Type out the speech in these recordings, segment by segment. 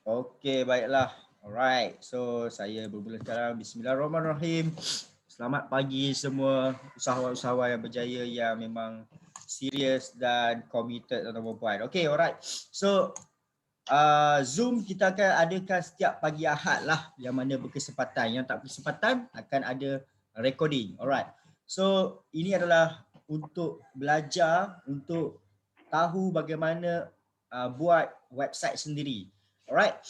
Okey, baiklah. Alright. So, saya bermula sekarang. Bismillahirrahmanirrahim. Selamat pagi semua usahawan-usahawan yang berjaya yang memang serius dan committed, tuan-tuan dan puan. Okey, alright. So, Zoom kita akan adakan setiap pagi Ahad lah, yang mana berkesempatan. Yang tak berkesempatan akan ada recording. Alright. So, ini adalah untuk belajar, untuk tahu bagaimana buat website sendiri. Alright.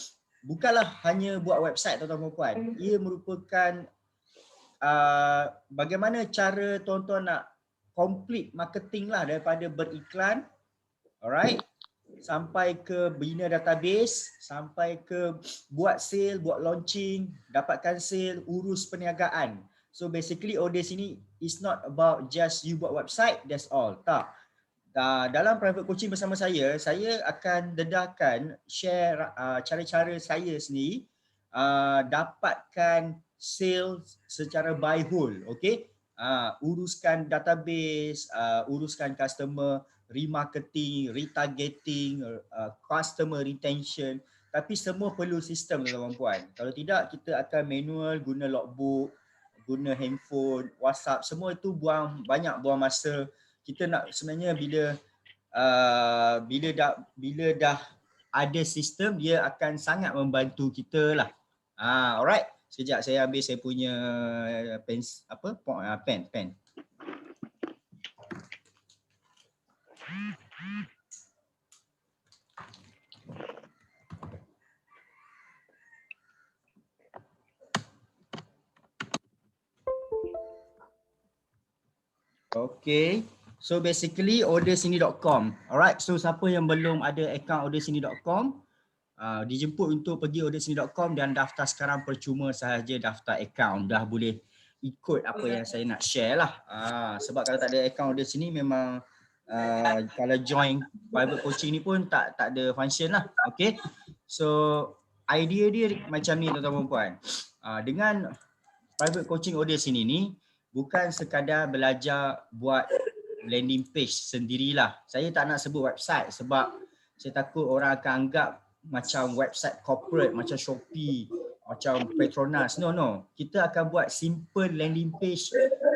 Bukanlah hanya buat website, tuan-tuan dan puan. Ia merupakan bagaimana cara tuan-tuan nak complete marketing lah, daripada beriklan, alright, sampai ke bina database, sampai ke buat sale, buat launching, dapatkan sale, urus perniagaan. So basically order sini is not about just you buat website, that's all. Tak. Dalam private coaching bersama saya akan dedahkan share cara-cara saya sendiri dapatkan sales secara by whole. Okay, uruskan database, uruskan customer, remarketing, retargeting, customer retention. Tapi semua perlu sistem, tuan-tuan dan puan. Kalau tidak, kita akan manual, guna logbook, guna handphone, WhatsApp, semua itu banyak buang masa. Kita nak sebenarnya bila dah ada sistem, dia akan sangat membantu kita lah. Alright. Sekejap saya ambil saya punya pen. Okay. So basically ordersini.com. Alright. So siapa yang belum ada account ordersini.com, dijemput untuk pergi ordersini.com dan daftar sekarang percuma sahaja daftar account. Dah boleh ikut apa yang saya nak share lah. Sebab kalau tak ada account Ordersini memang kalau join private coaching ni pun tak ada function lah. Okay. So idea dia macam ni, tuan-tuan dan puan. Dengan private coaching Ordersini ni bukan sekadar belajar buat landing page sendirilah. Saya tak nak sebut website sebab saya takut orang akan anggap macam website corporate, macam Shopee, macam Petronas. No. Kita akan buat simple landing page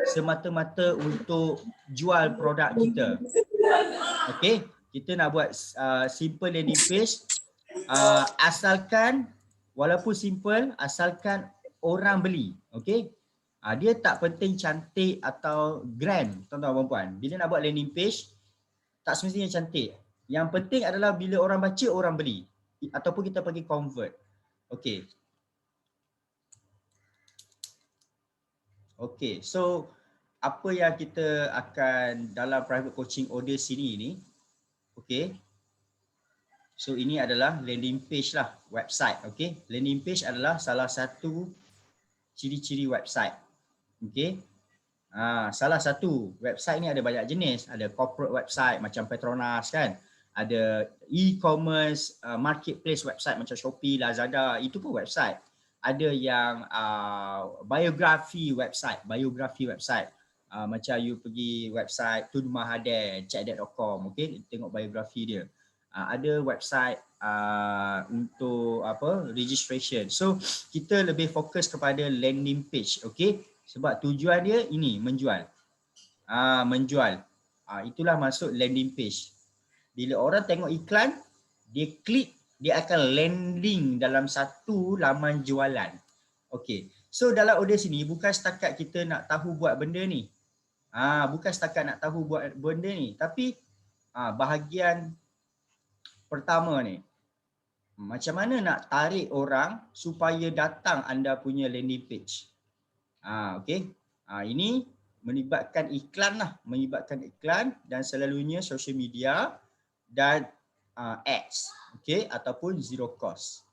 semata-mata untuk jual produk kita. Okay, kita nak buat simple landing page, asalkan, walaupun simple, asalkan orang beli. Okay, dia tak penting cantik atau grand, tuan-tuan dan puan. Bila nak buat landing page, tak semestinya cantik. Yang penting adalah bila orang baca, orang beli. Ataupun kita pergi convert. Okay. Okay, so apa yang kita akan dalam private coaching Ordersini ni, okay. So ini adalah landing page lah, website. Okay, landing page adalah salah satu ciri-ciri website. Okay. Salah satu website ni ada banyak jenis. Ada corporate website macam Petronas kan. Ada e-commerce, marketplace website macam Shopee, Lazada, itu pun website. Ada yang biografi website, macam you pergi website Tun Mahathir, check.com, okay, tengok biografi dia. Ada website untuk registration. So kita lebih fokus kepada landing page, okay? Sebab tujuan dia ini menjual. Menjual. Itulah maksud landing page. Bila orang tengok iklan, dia klik, dia akan landing dalam satu laman jualan. Okay. So dalam Ordersini bukan setakat kita nak tahu buat benda ni. Bukan setakat nak tahu buat benda ni, tapi bahagian pertama ni, macam mana nak tarik orang supaya datang anda punya landing page. Okay. Ini melibatkan iklan lah, dan selalunya social media dan ads, okay, ataupun zero cost.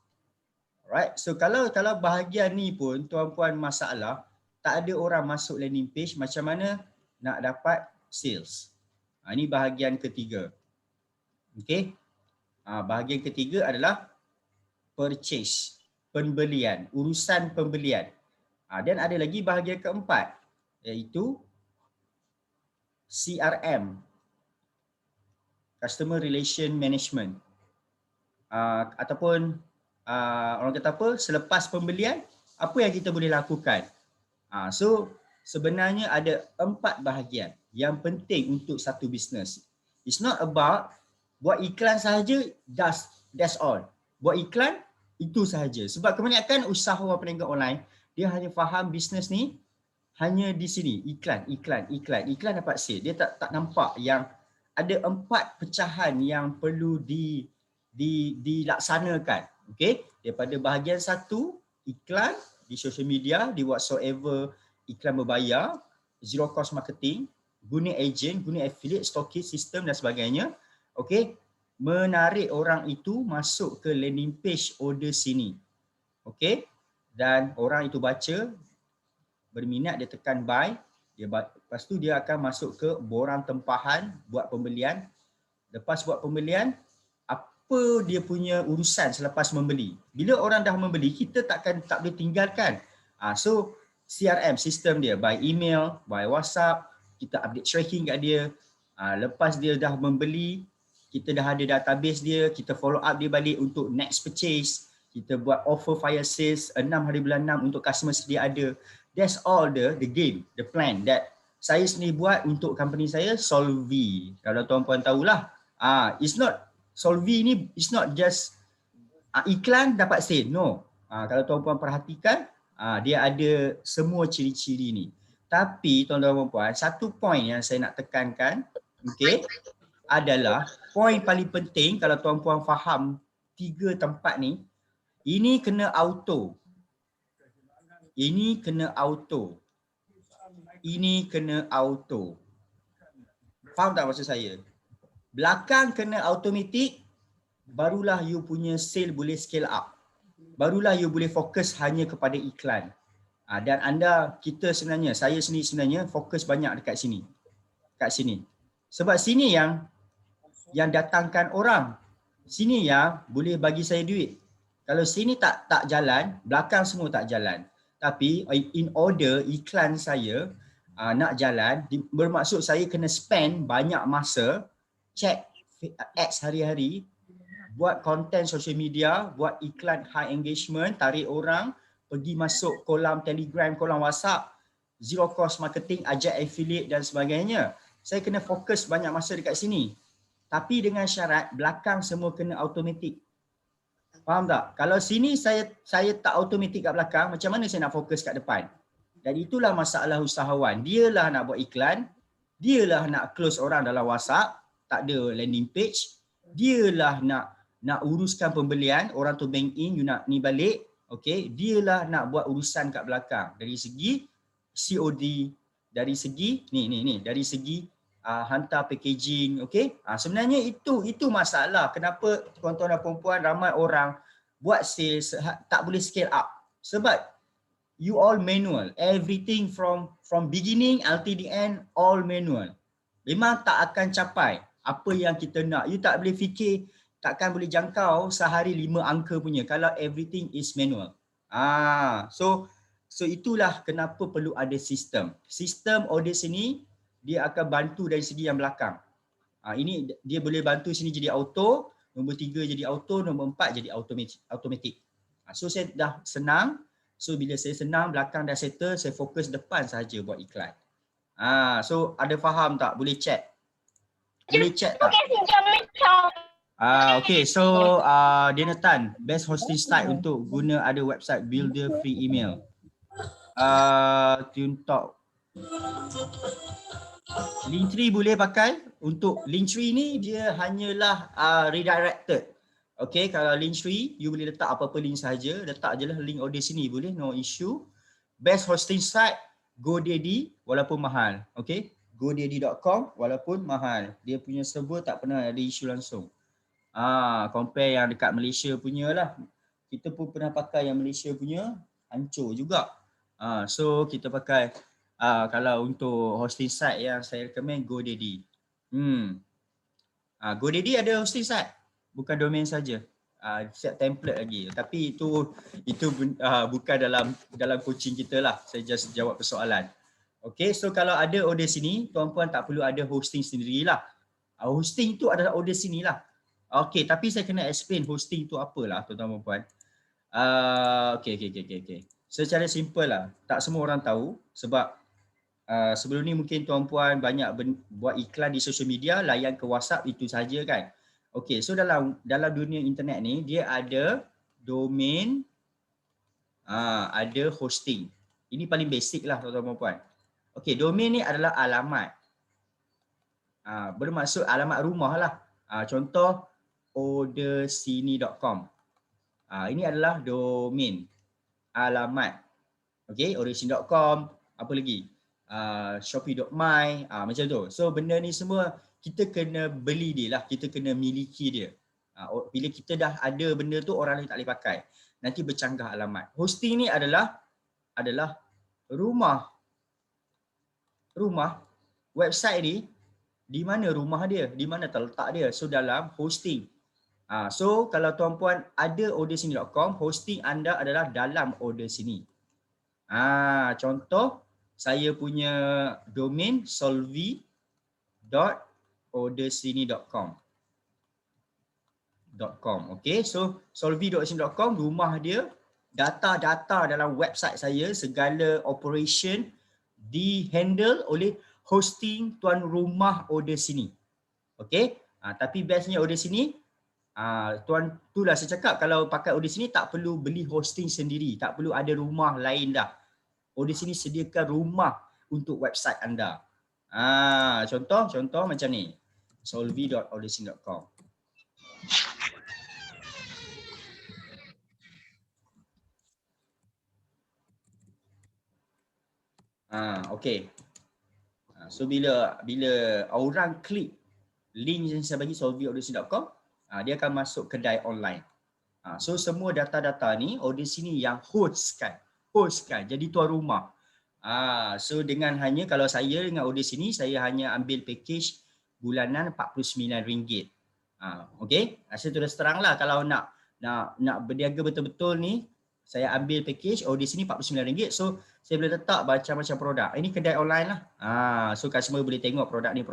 Alright. So kalau bahagian ni pun tuan-puan masalah, tak ada orang masuk landing page, macam mana nak dapat sales? Ini bahagian ketiga. Okay. Bahagian ketiga adalah purchase, pembelian, urusan pembelian. Dan ada lagi bahagian keempat, iaitu CRM, Customer Relation Management, ataupun orang kata apa, selepas pembelian, apa yang kita boleh lakukan. So sebenarnya ada 4 bahagian yang penting untuk satu bisnes. It's not about buat iklan sahaja, that's all. Buat iklan, itu sahaja. Sebab kebanyakan usahawan perniagaan online, dia hanya faham bisnes ni hanya di sini, iklan dapat sale. Dia tak nampak yang ada 4 pecahan yang perlu dilaksanakan. Okay, daripada bahagian 1, iklan di social media, di whatsoever iklan berbayar, zero cost marketing, guna agent, guna affiliate, stockist, sistem dan sebagainya. Okay, menarik orang itu masuk ke landing page order sini. Okay, dan orang itu baca, berminat, dia tekan buy, lepas tu dia akan masuk ke borang tempahan buat pembelian. Lepas buat pembelian, apa dia punya urusan selepas membeli. Bila orang dah membeli, kita tak boleh tinggalkan. So CRM, sistem dia, by email, by WhatsApp, kita update tracking kat dia. Lepas dia dah membeli, kita dah ada database dia, kita follow up dia balik untuk next purchase. Kita buat offer fire sales 6 hari bulan 6 untuk customer sedia ada. That's all the game, the plan that saya sendiri buat untuk company saya, Solvi. Kalau tuan-puan tahulah, it's not, Solvi ni it's not just iklan dapat sale, no. Kalau tuan-puan perhatikan, dia ada semua ciri-ciri ni. Tapi tuan-tuan dan puan, satu point yang saya nak tekankan, okay, adalah point paling penting kalau tuan-puan faham 3 tempat ni, ini kena auto. Ini kena auto. Ini kena auto. Faham tak maksud saya? Belakang kena automatic, barulah you punya sale boleh scale up. Barulah you boleh fokus hanya kepada iklan. Dan kita sebenarnya, saya sendiri sebenarnya fokus banyak dekat sini. Kat sini. Sebab sini yang datangkan orang. Sini yang boleh bagi saya duit. Kalau sini tak jalan, belakang semua tak jalan. Tapi in order iklan saya nak jalan, bermaksud saya kena spend banyak masa, check ads hari-hari, buat konten social media, buat iklan high engagement, tarik orang, pergi masuk kolam Telegram, kolam WhatsApp, zero cost marketing, ajak affiliate dan sebagainya. Saya kena fokus banyak masa dekat sini. Tapi dengan syarat belakang semua kena automatic. Faham tak? Kalau sini saya tak automatic kat belakang, macam mana saya nak fokus kat depan? Dan itulah masalah usahawan. Dialah nak buat iklan, dialah nak close orang dalam WhatsApp, tak ada landing page, dialah nak uruskan pembelian, orang tu bank in, you nak ni balik, okay? Dialah nak buat urusan kat belakang. Dari segi COD, dari segi dari segi hantar packaging, okay? Sebenarnya itu masalah kenapa tuan-tuan dan puan-puan ramai orang buat sales tak boleh scale up. Sebab you all manual, everything from beginning until the end all manual. Memang tak akan capai apa yang kita nak. You tak boleh fikir, takkan boleh jangkau sehari 5 angka punya kalau everything is manual. So itulah kenapa perlu ada sistem. Sistem order sini dia akan bantu dari segi yang belakang. Ini dia boleh bantu sini jadi auto, nombor 3 jadi auto, nombor 4 jadi automatic. So saya dah senang. So bila saya senang, belakang dah settle, saya fokus depan sahaja buat iklan. So ada faham tak? Boleh chat. Boleh chat tak? Okay, so Dana Tan, best hosting site untuk guna ada website builder free email. TuneTalk. Linktree boleh pakai. Untuk Linktree ni dia hanyalah redirected. Okay, kalau Linktree you boleh letak apa-apa link saja, letak je lah link order sini boleh, no issue. Best hosting site GoDaddy walaupun mahal. Okay, godaddy.com walaupun mahal. Dia punya server tak pernah ada isu langsung. Compare yang dekat Malaysia punya lah. Kita pun pernah pakai yang Malaysia punya, hancur juga. So kita pakai kalau untuk hosting site yang saya recommend GoDaddy. GoDaddy ada hosting site, bukan domain saja. Set template lagi. Tapi itu bukan dalam coaching kita lah. Saya just jawab persoalan. Okay, so kalau ada order sini, tuan-puan tak perlu ada hosting sendirilah. Hosting tu adalah order sini lah. Okay, tapi saya kena explain hosting tu apalah tuan-tuan dan puan. Okay. Secara simple lah, tak semua orang tahu sebab sebelum ni mungkin tuan-puan banyak buat iklan di social media, layan ke WhatsApp itu saja kan. Okay, so dalam dunia internet ni dia ada domain, ada hosting. Ini paling basic lah tuan-tuan dan puan. Okay, domain ni adalah alamat. Bermaksud alamat rumah lah. Contoh ordersini.com. Ini adalah domain, alamat. Okay, ordersini.com, apa lagi? Shopee.my, macam tu. So benda ni semua kita kena beli dia lah, kita kena miliki dia. Bila kita dah ada benda tu, orang lain tak boleh pakai. Nanti bercanggah alamat. Hosting ni adalah rumah website ni, di mana rumah dia, di mana terletak dia. So dalam hosting. So kalau tuan-puan ada ordersini.com, hosting anda adalah dalam Ordersini. Contoh saya punya domain solvi.ordersini.com. Okay, so solvi.ordersini.com, rumah dia, data-data dalam website saya, segala operation di-handle oleh hosting tuan rumah Ordersini. Okay, tapi bestnya Ordersini, tuan itulah saya cakap, kalau pakai Ordersini tak perlu beli hosting sendiri, tak perlu ada rumah lain dah. Ordersini sediakan rumah untuk website anda. Contoh macam ni, solvi.ordersini.com. Okay. So bila orang klik link yang saya bagi solvi.ordersini.com, dia akan masuk kedai online. So semua data-data ni Ordersini yang hostkan. Jadi tuan rumah. So dengan hanya, kalau saya dengan Ordersini, saya hanya ambil package bulanan RM49. Okay, saya terus terang lah, kalau nak berniaga betul-betul ni, saya ambil package Ordersini RM49. So saya boleh letak macam-macam produk. Ini kedai online lah. So customer boleh tengok produk ni.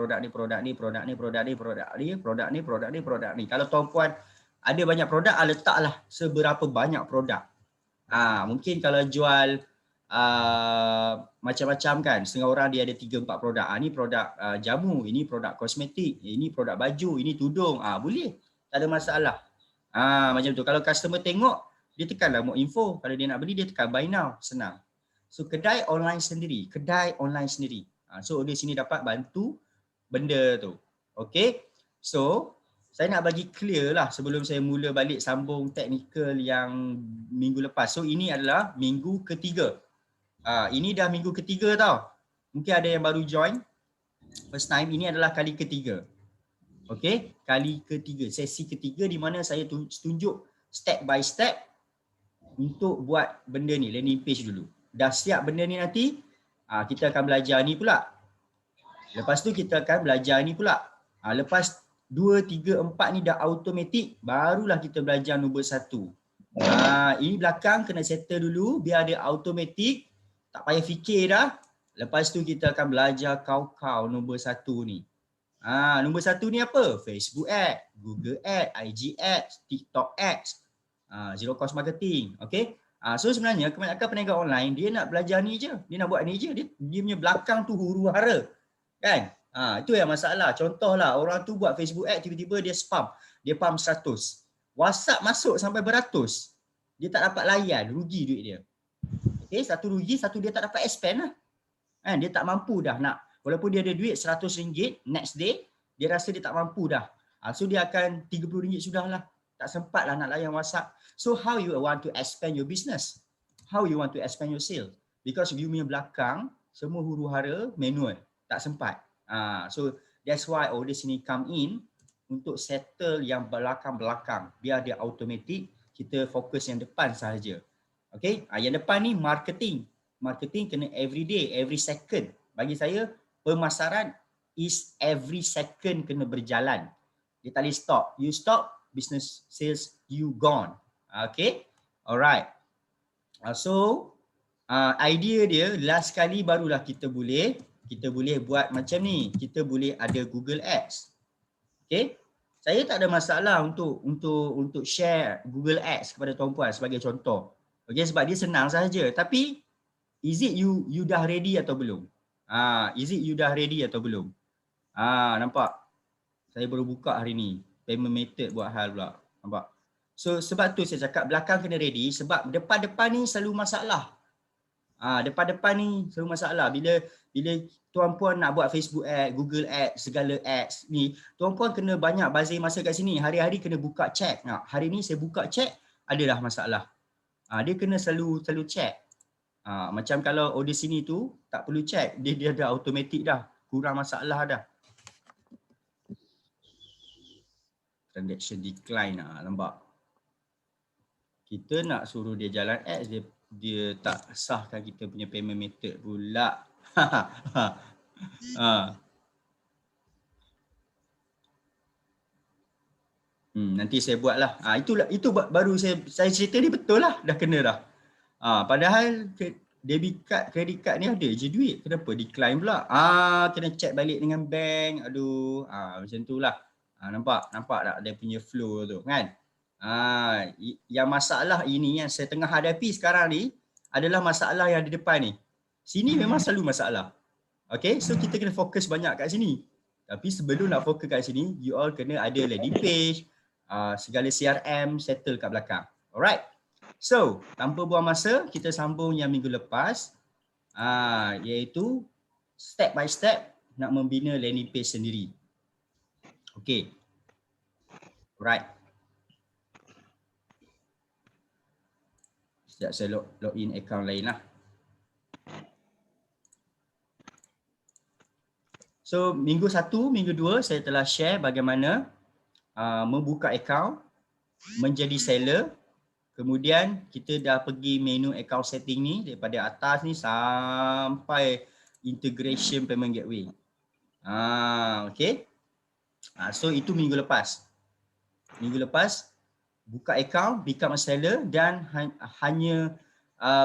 Kalau tuan-puan ada banyak produk, letaklah seberapa banyak produk. Mungkin kalau jual macam-macam kan, setengah orang dia ada 3-4 produk. Ini produk jamu, ini produk kosmetik, ini produk baju, ini tudung. Boleh, tak ada masalah. Macam tu. Kalau customer tengok, dia tekanlah more info. Kalau dia nak beli, dia tekan buy now, senang. So kedai online sendiri. So Ordersini dapat bantu benda tu. Okay, so saya nak bagi clear lah sebelum saya mula balik sambung teknikal yang minggu lepas. So ini adalah minggu ketiga. Ini dah minggu ketiga tau. Mungkin ada yang baru join first time. Ini adalah kali ketiga. Okay, kali ketiga, sesi ketiga, di mana saya tunjuk step by step untuk buat benda ni, landing page dulu. Dah siap benda ni, nanti kita akan belajar ni pula. Lepas tu kita akan belajar ni pula. Lepas 2, 3, 4 ni dah automatik, barulah kita belajar nombor 1. Ini belakang kena settle dulu biar dia automatik, tak payah fikir dah. Lepas tu kita akan belajar kau nombor 1 ni. Nombor 1 ni apa? Facebook Ads, Google Ads, IG Ads, TikTok Ads, zero cost marketing. Okay. So sebenarnya kebanyakan peniaga online dia nak belajar ni je, dia nak buat ni je, dia punya belakang tu huru hara kan. Itu yang masalah. Contohlah, orang tu buat Facebook Ads, tiba-tiba dia spam, dia pump 100, WhatsApp masuk sampai beratus, dia tak dapat layan, rugi duit dia. Okay, satu rugi, satu dia tak dapat expand lah. Dia tak mampu dah nak, walaupun dia ada duit RM100, next day dia rasa dia tak mampu dah. So dia akan RM30 sudahlah, tak sempat lah nak layan WhatsApp. So how you want to expand your business? How you want to expand your sale? Because you punya belakang semua huru hara manual, tak sempat. So that's why Ordersini come in untuk settle yang belakang-belakang biar dia automatic, kita fokus yang depan sahaja. Okay, yang depan ni marketing. Marketing kena every day, every second. Bagi saya pemasaran is every second kena berjalan. Dia tak boleh stop. You stop, business sales you gone. Okay, alright. So idea dia last kali barulah kita boleh buat macam ni. Kita boleh ada Google Ads. Okay, Saya tak ada masalah untuk share Google Ads kepada tuan-puan sebagai contoh. Okey, sebab dia senang saja. Tapi is it you dah ready atau belum? Is it you dah ready atau belum? Nampak? Saya baru buka hari ni. Payment method buat hal pula. Nampak? So sebab tu saya cakap belakang kena ready sebab depan-depan ni selalu masalah. Depan-depan ni selalu masalah. Bila tuan-puan nak buat Facebook ad, Google ad, segala ads ni, tuan-puan kena banyak bazir masa kat sini. Hari-hari kena buka check. Hari ni saya buka check, adalah masalah. Dia kena selalu check. Macam kalau order sini tu tak perlu check, dia dah automatic dah. Kurang masalah dah. Transaction decline nampak. Kita nak suruh dia jalan ads, dia tak sahkan kita punya payment method pula. Nanti saya buatlah. Itu baru saya cerita ni betul lah, dah kena dah. Padahal debit card, credit card ni ada je duit. Kenapa decline pula? Kena check balik dengan bank. Aduh, macam tu lah. Nampak tak dia punya flow tu kan? Yang masalah ini yang saya tengah hadapi sekarang ni adalah masalah yang di depan ni. Sini memang selalu masalah. Okay, so kita kena fokus banyak kat sini. Tapi sebelum nak fokus kat sini, you all kena ada landing page, segala CRM settle kat belakang. Alright. So, tanpa buang masa, kita sambung yang minggu lepas, iaitu step by step nak membina landing page sendiri. Okay. Alright. Sekejap saya login account lain lah. So minggu 1, minggu 2 saya telah share bagaimana membuka account, menjadi seller. Kemudian kita dah pergi menu account setting ni daripada atas ni sampai integration payment gateway. Okay. So itu minggu lepas. Minggu lepas buka account, become a seller dan hanya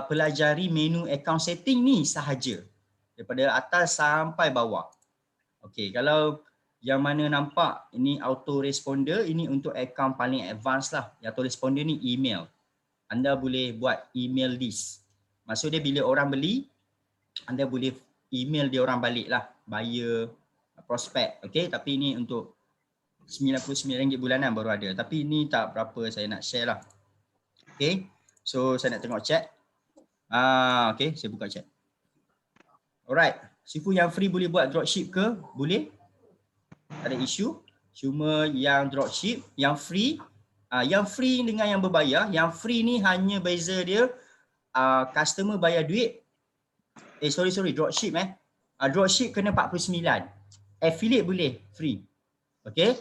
pelajari menu account setting ni sahaja. Daripada atas sampai bawah. Okey, kalau yang mana nampak ini autoresponder, ini untuk account paling advance lah. Yang autoresponder ni email. Anda boleh buat email list. Maksudnya bila orang beli, anda boleh email dia orang balik lah. Buyer, prospect. Okey, tapi ini untuk RM99 bulanan baru ada. Tapi ini tak berapa saya nak share lah. Okay. So saya nak tengok chat. Okay, saya buka chat. Alright. Sifu yang free boleh buat dropship ke? Boleh. Tak ada isu. Cuma yang dropship, yang free dengan yang berbayar. Yang free ni hanya beza dia customer bayar duit. Dropship dropship kena 49. Affiliate boleh free. Okay.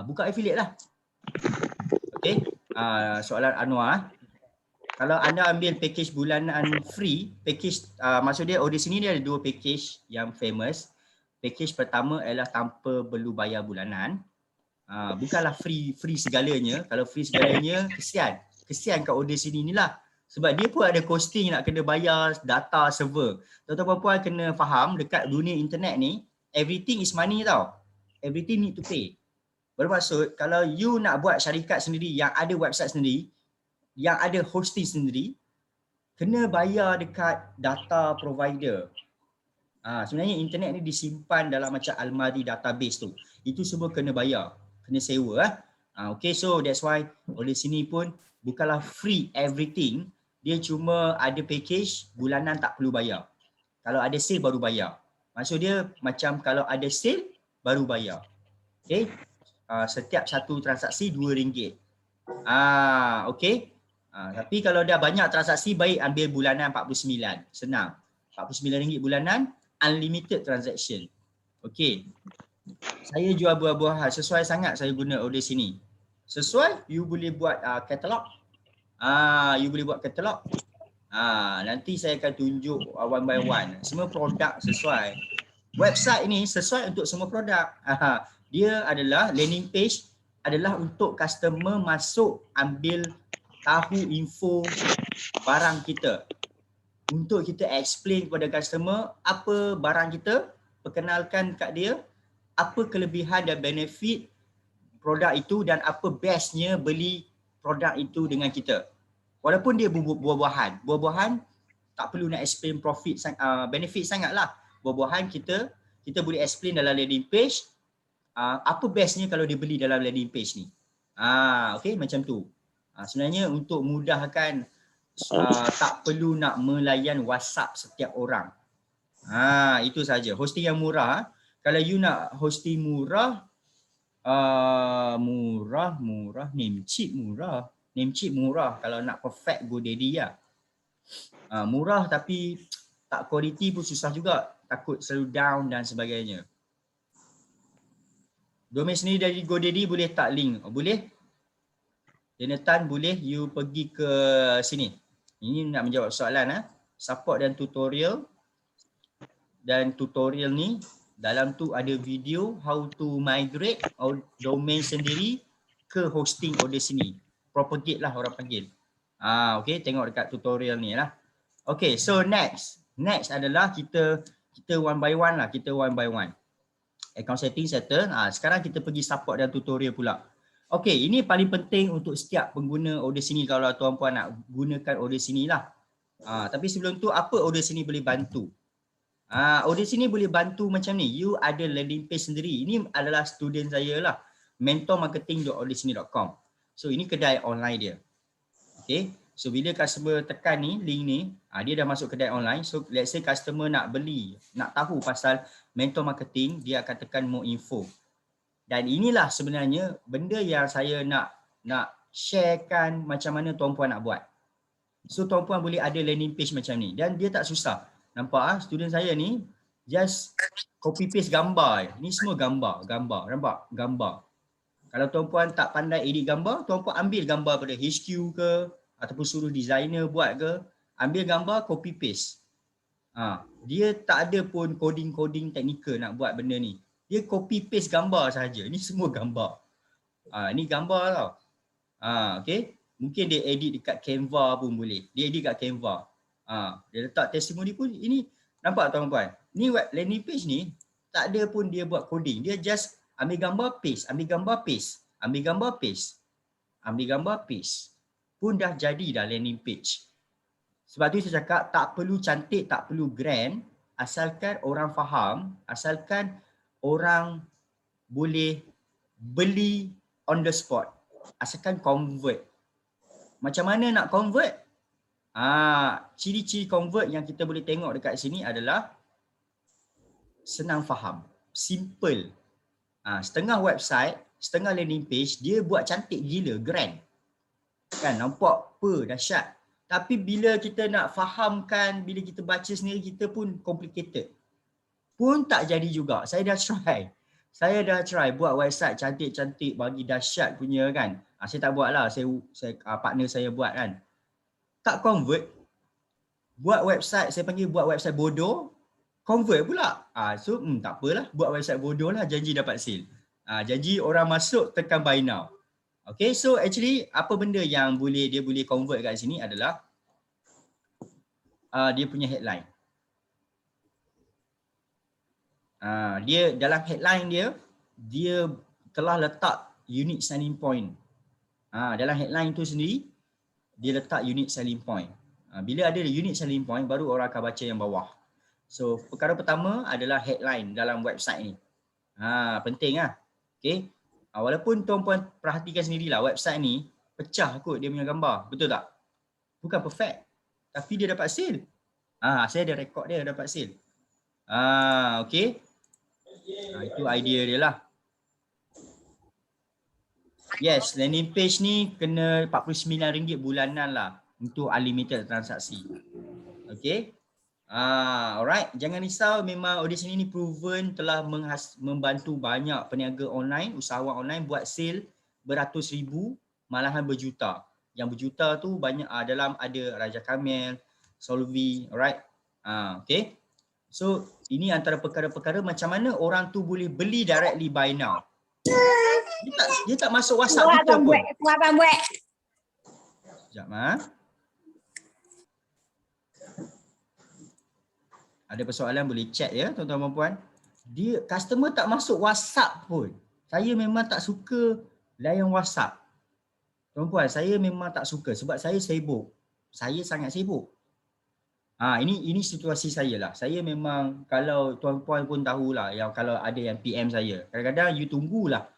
Buka affiliate lah. Okay. Soalan Anwar. Kalau anda ambil package bulanan free, package maksud dia order sini dia ada 2 package yang famous. Package pertama adalah tanpa perlu bayar bulanan. Bukanlah free segalanya. Kalau free segalanya, kesian kat order sini ni lah. Sebab dia pun ada costing nak kena bayar data server. Tuan-tuan puan kena faham dekat dunia internet ni, everything is money tau. Everything need to pay. Bermaksud kalau you nak buat syarikat sendiri yang ada website sendiri, yang ada hosting sendiri, kena bayar dekat data provider. Sebenarnya internet ni disimpan dalam macam almari database tu. Itu semua kena bayar, kena sewa. Okay, so that's why oleh sini pun bukanlah free everything. Dia cuma ada package bulanan tak perlu bayar. Kalau ada sale baru bayar. Maksud dia macam kalau ada sale baru bayar. Okay. Setiap satu transaksi RM2. Okay. Tapi kalau dah banyak transaksi, baik ambil bulanan 49. Senang. RM49 bulanan, unlimited transaction. Okay. Saya jual buah-buahan. Sesuai sangat saya guna order sini. Sesuai, you boleh buat katalog. You boleh buat katalog. Nanti saya akan tunjuk one by one. Semua produk sesuai. Website ini sesuai untuk semua produk. Dia adalah landing page adalah untuk customer masuk ambil tahu info barang kita. Untuk kita explain kepada customer apa barang kita, perkenalkan kat dia, apa kelebihan dan benefit produk itu dan apa bestnya beli produk itu dengan kita. Walaupun dia buah-buahan tak perlu nak explain benefit sangatlah. Buah-buahan kita boleh explain dalam landing page apa bestnya kalau dia beli dalam landing page ni. Okey, macam tu. Sebenarnya untuk mudahkan tak perlu nak melayan WhatsApp setiap orang. Itu saja. Hosting yang murah. Kalau you nak hosting murah, Namecheap murah. Namecheap murah. Kalau nak perfect, GoDaddy lah. Murah tapi tak quality pun susah juga. Takut selalu down dan sebagainya. Domain sendiri dari GoDaddy boleh tak link? Boleh. Jonathan, boleh you pergi ke sini. Ini nak menjawab soalan. Support dan tutorial. Dan tutorial ni dalam tu ada video how to migrate domain sendiri ke hosting order sini. Propagate lah orang panggil. Okay, tengok dekat tutorial ni lah. Okay, so next adalah kita one by one lah. Kita one by one. Account setting settle. Sekarang kita pergi support dan tutorial pula. Okay, ini paling penting untuk setiap pengguna order sini kalau tuan-puan nak gunakan order sini lah. Tapi sebelum tu, apa order sini boleh bantu? Order sini boleh bantu macam ni. You ada landing page sendiri. Ini adalah student saya lah. mentormarketing.ordersini.com. So ini kedai online dia. Okay. So bila customer tekan ni, link ni, dia dah masuk kedai online. So let's say customer nak beli, nak tahu pasal mentor marketing, dia akan tekan more info. Dan inilah sebenarnya benda yang saya nak sharekan macam mana tuan-puan nak buat. So tuan-puan boleh ada landing page macam ni. Dan dia tak susah. Nampak student saya ni just copy paste gambar. Ni semua gambar. Nampak? Gambar. Kalau tuan-puan tak pandai edit gambar, tuan-puan ambil gambar pada HQ ke ataupun suruh designer buat ke, ambil gambar copy paste. Dia tak ada pun coding teknikal nak buat benda ni. Dia copy paste gambar saja. Ni semua gambar. Ni gambar tau. Okay. Mungkin dia edit dekat Canva pun boleh. Dia edit kat Canva. Dia letak testimoni pun. Ini nampak tuan-tuan. Ni web landing page ni tak ada pun dia buat coding. Dia just ambil gambar paste, ambil gambar paste, ambil gambar paste, ambil gambar paste. Pun dah jadi dah landing page. Sebab tu saya cakap tak perlu cantik, tak perlu grand, asalkan orang faham, asalkan orang boleh beli on the spot, asalkan convert. Macam mana nak convert? Ciri-ciri convert yang kita boleh tengok dekat sini adalah senang faham, simple. Setengah website, setengah landing page dia buat cantik gila, grand. Kan nampak apa dahsyat. Tapi bila kita nak fahamkan, bila kita baca sendiri, kita pun complicated. Pun tak jadi juga. Saya dah try buat website cantik-cantik bagi dahsyat punya kan. Saya tak buat lah, saya partner saya buat kan. Tak convert. Buat website, saya panggil buat website bodoh, convert pula. So tak apalah, buat website bodoh lah, janji dapat sale. Janji orang masuk tekan buy now. Okay, so actually apa benda yang dia boleh convert kat sini adalah dia punya headline. Dia dalam headline dia telah letak unique selling point. Dalam headline tu sendiri dia letak unique selling point. Bila ada unique selling point baru orang akan baca yang bawah. So perkara pertama adalah headline dalam website ni. Penting lah. Okay. Walaupun tuan-puan perhatikan sendirilah website ni pecah kot dia punya gambar. Betul tak? Bukan perfect. Tapi dia dapat sale. Saya ada rekod dia dapat sale. Okay. Itu idea dia lah. Yes, landing page ni kena RM49 bulanan lah untuk unlimited transaksi. Okay. Alright, jangan risau, memang Audition ini proven telah membantu banyak peniaga online, usahawan online buat sale beratus ribu, malahan berjuta. Yang berjuta tu banyak dalam ada Raja Kamel, Solvi, alright. Okay. So ini antara perkara-perkara macam mana orang tu boleh beli directly buy now. Dia tak masuk WhatsApp kita pun. Sekejap Ada persoalan boleh chat ya tuan-tuan dan puan. Dia customer tak masuk WhatsApp pun. Saya memang tak suka layan WhatsApp. Tuan-puan, saya memang tak suka sebab saya sibuk. Saya sangat sibuk. Ini situasi saya lah. Saya memang, kalau tuan-puan pun tahulah, yang kalau ada yang PM saya, kadang-kadang you tunggulah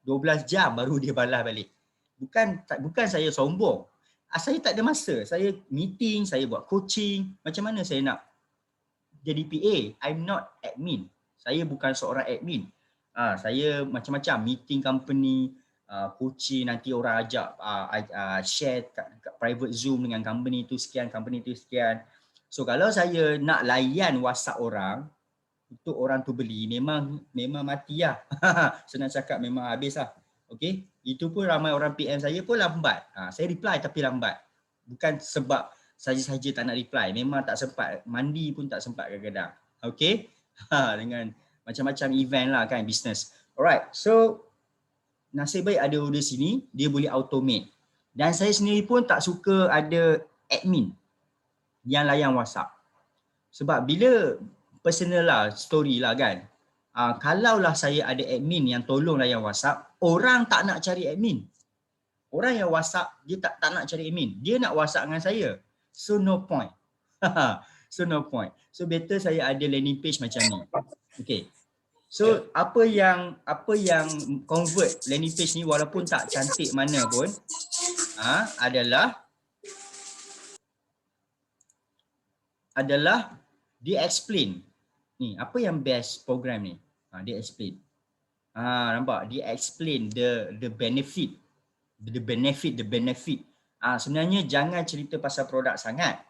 12 jam baru dia balas balik. Bukan saya sombong. Saya tak ada masa. Saya meeting, saya buat coaching. Macam mana saya nak jadi PA? I'm not admin. Saya bukan seorang admin. Saya macam-macam meeting company, coaching, nanti orang ajak share kat private Zoom dengan company tu sekian, company tu sekian. So kalau saya nak layan WhatsApp orang untuk orang tu beli, memang mati lah. Senang cakap, memang habis lah. Okay, itu pun ramai orang PM saya pun lambat. Saya reply tapi lambat. Bukan sebab saja-saja tak nak reply, memang tak sempat, mandi pun tak sempat kadang-kadang. Okay, dengan macam-macam event lah kan, business. Alright, so nasib baik ada order sini, dia boleh automate. Dan saya sendiri pun tak suka ada admin yang layan WhatsApp. Sebab bila personal lah, story lah kan, kalaulah saya ada admin yang tolong layan WhatsApp, orang tak nak cari admin. Orang yang WhatsApp, dia tak nak cari admin. Dia nak WhatsApp dengan saya. So no point. So no point. So better saya ada landing page macam ni. Okay. So apa yang convert landing page ni walaupun tak cantik mana pun adalah dia explain. Ni apa yang best program ni? Dia explain. Nampak? Dia explain the benefit. The benefit. Sebenarnya jangan cerita pasal produk sangat.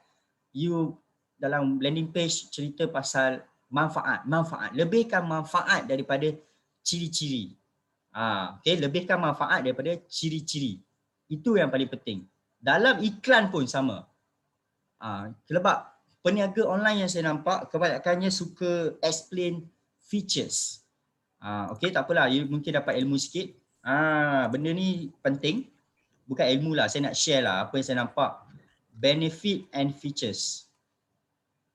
You dalam landing page cerita pasal manfaat. Lebihkan manfaat daripada ciri-ciri. Okay, lebihkan manfaat daripada ciri-ciri. Itu yang paling penting. Dalam iklan pun sama. Sebab peniaga online yang saya nampak kebanyakannya suka explain features. Okay, tak apalah, you mungkin dapat ilmu sikit. Benda ni penting. Bukan ilmu lah, saya nak share lah apa yang saya nampak. Benefit and features.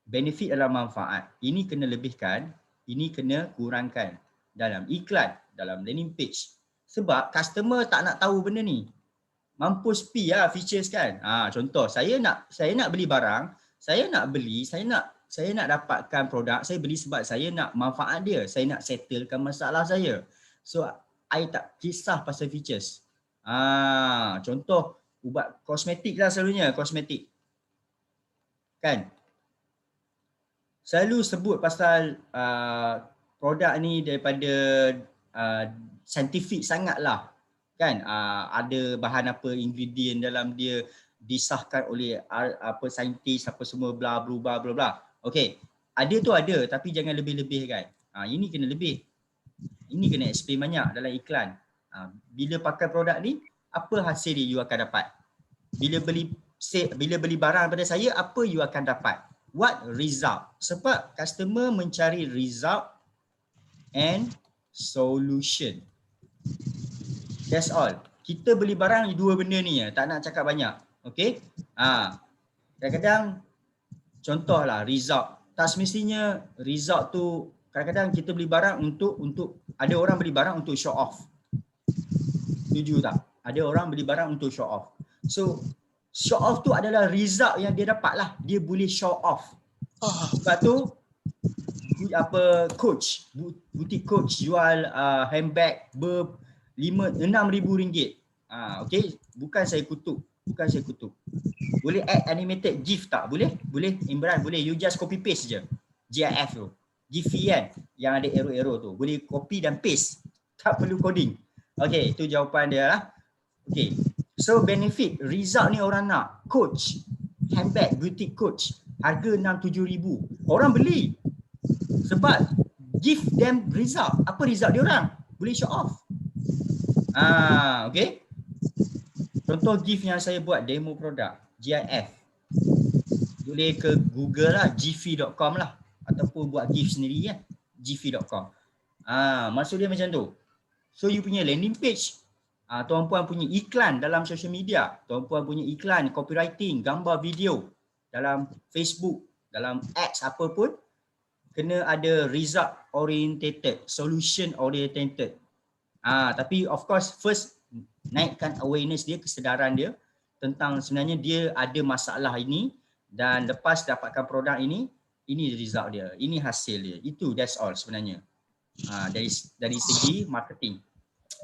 Benefit adalah manfaat. Ini kena lebihkan, ini kena kurangkan dalam iklan, dalam landing page. Sebab customer tak nak tahu benda ni. Mampus pi lah features kan. Contoh, saya nak beli barang, saya nak dapatkan produk, saya beli sebab saya nak manfaat dia, saya nak settlekan masalah saya. So, I tak kisah pasal features. Contoh, ubat kosmetik lah selalunya, kosmetik. Kan? Selalu sebut pasal produk ni daripada saintifik sangat lah. Kan? Ada bahan apa, ingredient dalam dia, disahkan oleh apa saintis, apa semua, bla bla bla bla. Okey. Ada tu ada, tapi jangan lebih-lebih kan. Ini kena lebih. Ini kena explain banyak dalam iklan. Bila pakai produk ni, apa hasil dia you akan dapat? Bila beli barang pada saya, apa you akan dapat? What result? Sebab customer mencari result and solution. That's all. Kita beli barang dua benda ni ya, tak nak cakap banyak. Okey? Kadang-kadang contohlah result. Tak semestinya result tu, kadang-kadang kita beli barang untuk ada orang beli barang untuk show off. Setuju tak? Ada orang beli barang untuk show off. So show off tu adalah result yang dia dapat lah. Dia boleh show off. Sebab tu coach, butik coach jual handbag RM6,000. Okey, bukan saya kutuk. Boleh add animated GIF tak? Boleh? Imran boleh. You just copy paste je. GIF tu. GIF kan yang ada arrow-arrow tu. Boleh copy dan paste. Tak perlu coding. Okey, itu jawapan dia lah. Okey. So benefit, result ni orang nak. Coach, handbag, boutique coach. Harga RM6,000-7,000. Orang beli. Sebab give them result. Apa result dia orang? Boleh show off. Okey. Contoh GIF yang saya buat demo produk, GIF. Boleh ke Google lah, gv.com lah. Ataupun buat GIF sendiri kan, gv.com. Maksud dia macam tu. So you punya landing page, tuan-puan punya iklan dalam social media, tuan-puan punya iklan, copywriting, gambar, video dalam Facebook, dalam ads apa pun, kena ada result orientated, solution orientated. Tapi of course first naikkan awareness dia, kesedaran dia tentang sebenarnya dia ada masalah ini, dan lepas dapatkan produk ini result dia, ini hasil dia. Itu that's all sebenarnya. Dari segi marketing.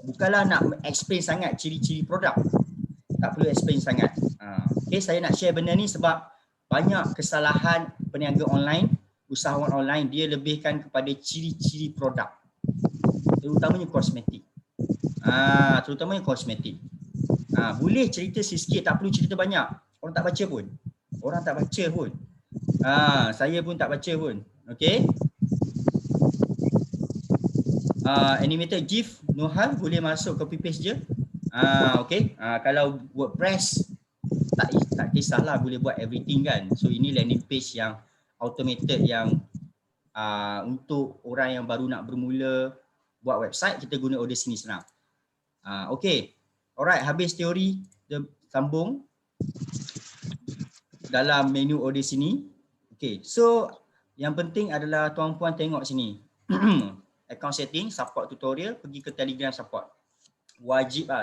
Bukanlah nak explain sangat ciri-ciri produk. Tak perlu explain sangat. Okay, saya nak share benda ni sebab banyak kesalahan peniaga online, usahawan online, dia lebihkan kepada ciri-ciri produk. Terutamanya kosmetik. Terutamanya kosmetik. Boleh cerita sikit, tak perlu cerita banyak. Orang tak baca pun. Saya pun tak baca pun. Okay. Animated GIF, no hal, boleh masuk copy paste je. Okay. Kalau WordPress, tak kisahlah, boleh buat everything kan. So ini landing page yang automated, yang untuk orang yang baru nak bermula buat website, kita guna order sini senang. Okay. Alright, habis teori, kita sambung dalam menu order sini. Okay, so yang penting adalah tuan-puan tengok sini. Account setting, support tutorial, pergi ke Telegram support.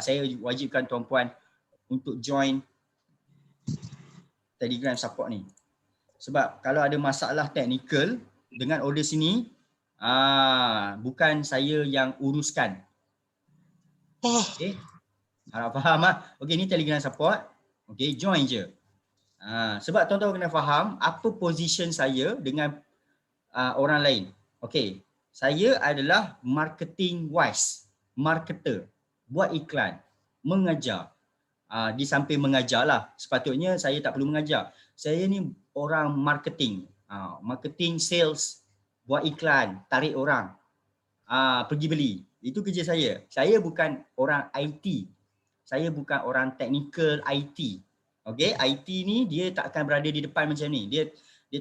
Saya wajibkan tuan-puan untuk join Telegram support ni. Sebab kalau ada masalah teknikal dengan order sini, bukan saya yang uruskan. Okay, harap faham lah. Okay, ni Telegram support. Okay, join je. Sebab tuan-tuan kena faham apa position saya dengan orang lain. Okay, saya adalah marketing wise, marketer, buat iklan, mengajar. Di samping mengajar lah, sepatutnya saya tak perlu mengajar. Saya ni orang marketing, marketing, sales, buat iklan, tarik orang, pergi beli. Itu kerja saya. Saya bukan orang IT. Saya bukan orang technical IT. Okay, IT ni dia tak akan berada di depan macam ni. Dia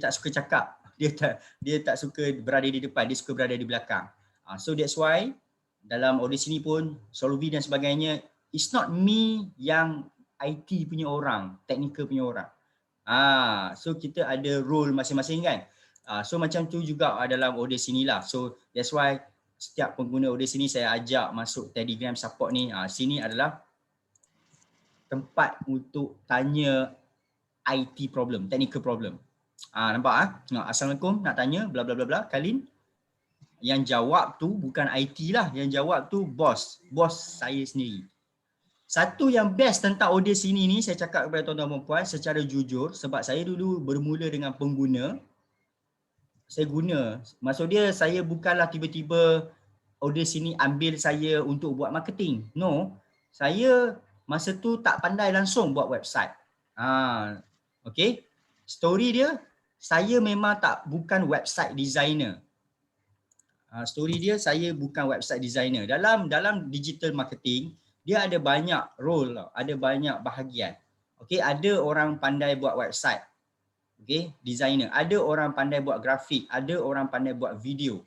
tak suka cakap. Dia tak suka berada di depan, dia suka berada di belakang. So that's why dalam order sini pun, Solvi dan sebagainya, it's not me yang IT punya orang, technical punya orang. So kita ada role masing-masing kan. So macam tu juga dalam order sini lah. So that's why setiap pengguna order sini saya ajak masuk Telegram support ni. Sini adalah tempat untuk tanya IT problem, technical problem. Nampak Assalamualaikum, nak tanya bla bla bla bla, Kalin. Yang jawab tu bukan IT lah, yang jawab tu bos saya sendiri. Satu yang best tentang order sini ni, saya cakap kepada tuan-tuan dan puan secara jujur, sebab saya dulu bermula dengan pengguna, saya guna. Maksud dia, saya bukanlah tiba-tiba order sini ambil saya untuk buat marketing. No, saya masa tu tak pandai langsung buat website. Okay, story dia, saya memang bukan website designer. Story dia, saya bukan website designer. Dalam digital marketing, dia ada banyak role, ada banyak bahagian. Okay, ada orang pandai buat website, okay, designer. Ada orang pandai buat grafik, ada orang pandai buat video.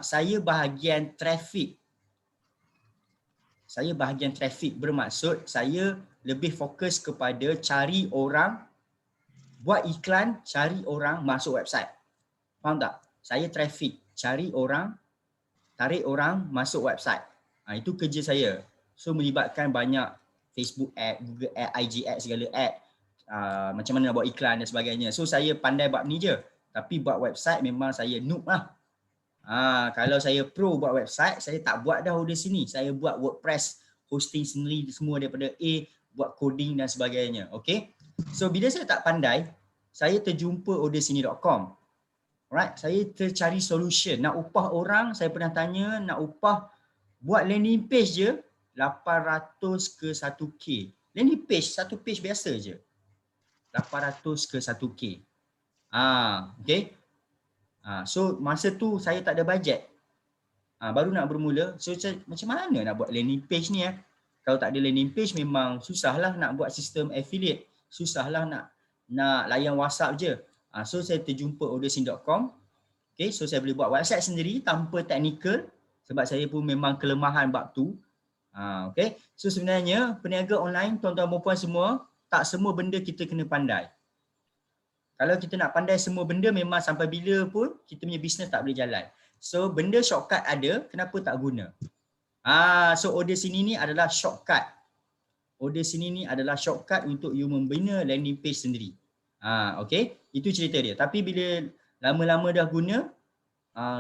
Saya bahagian traffic. Saya bahagian traffic, bermaksud saya lebih fokus kepada cari orang, buat iklan, cari orang masuk website. Faham tak? Saya traffic, cari orang, tarik orang masuk website. Itu kerja saya. So melibatkan banyak Facebook ad, Google ad, IG ad, segala ad. Macam mana nak buat iklan dan sebagainya. So saya pandai buat ni je. Tapi buat website memang saya noob lah. Kalau saya pro buat website, saya tak buat dah order sini. Saya buat WordPress, hosting sendiri semua daripada A, buat coding dan sebagainya. Okay. So bila saya tak pandai, saya terjumpa ordersini.com. Alright, saya tercari solution. Nak upah orang, saya pernah tanya, nak upah buat landing page je 800 ke 1K. Landing page, satu page biasa je 800 ke 1K. Okay. So masa tu saya tak ada bajet. Baru nak bermula. So macam mana nak buat landing page ni? Kalau tak ada landing page memang susahlah nak buat sistem affiliate. Susahlah nak layan WhatsApp je. So saya terjumpa ordersini.com. Okay, so saya boleh buat website sendiri tanpa technical sebab saya pun memang kelemahan bab tu. Okay, so sebenarnya peniaga online, tuan-tuan dan puan semua, tak semua benda kita kena pandai. Kalau kita nak pandai semua benda, memang sampai bila pun kita punya bisnes tak boleh jalan. So benda shortcut ada, kenapa tak guna? So order sini ni adalah shortcut. Order sini ni adalah shortcut untuk you membina landing page sendiri. Okay, itu cerita dia. Tapi bila lama-lama dah guna,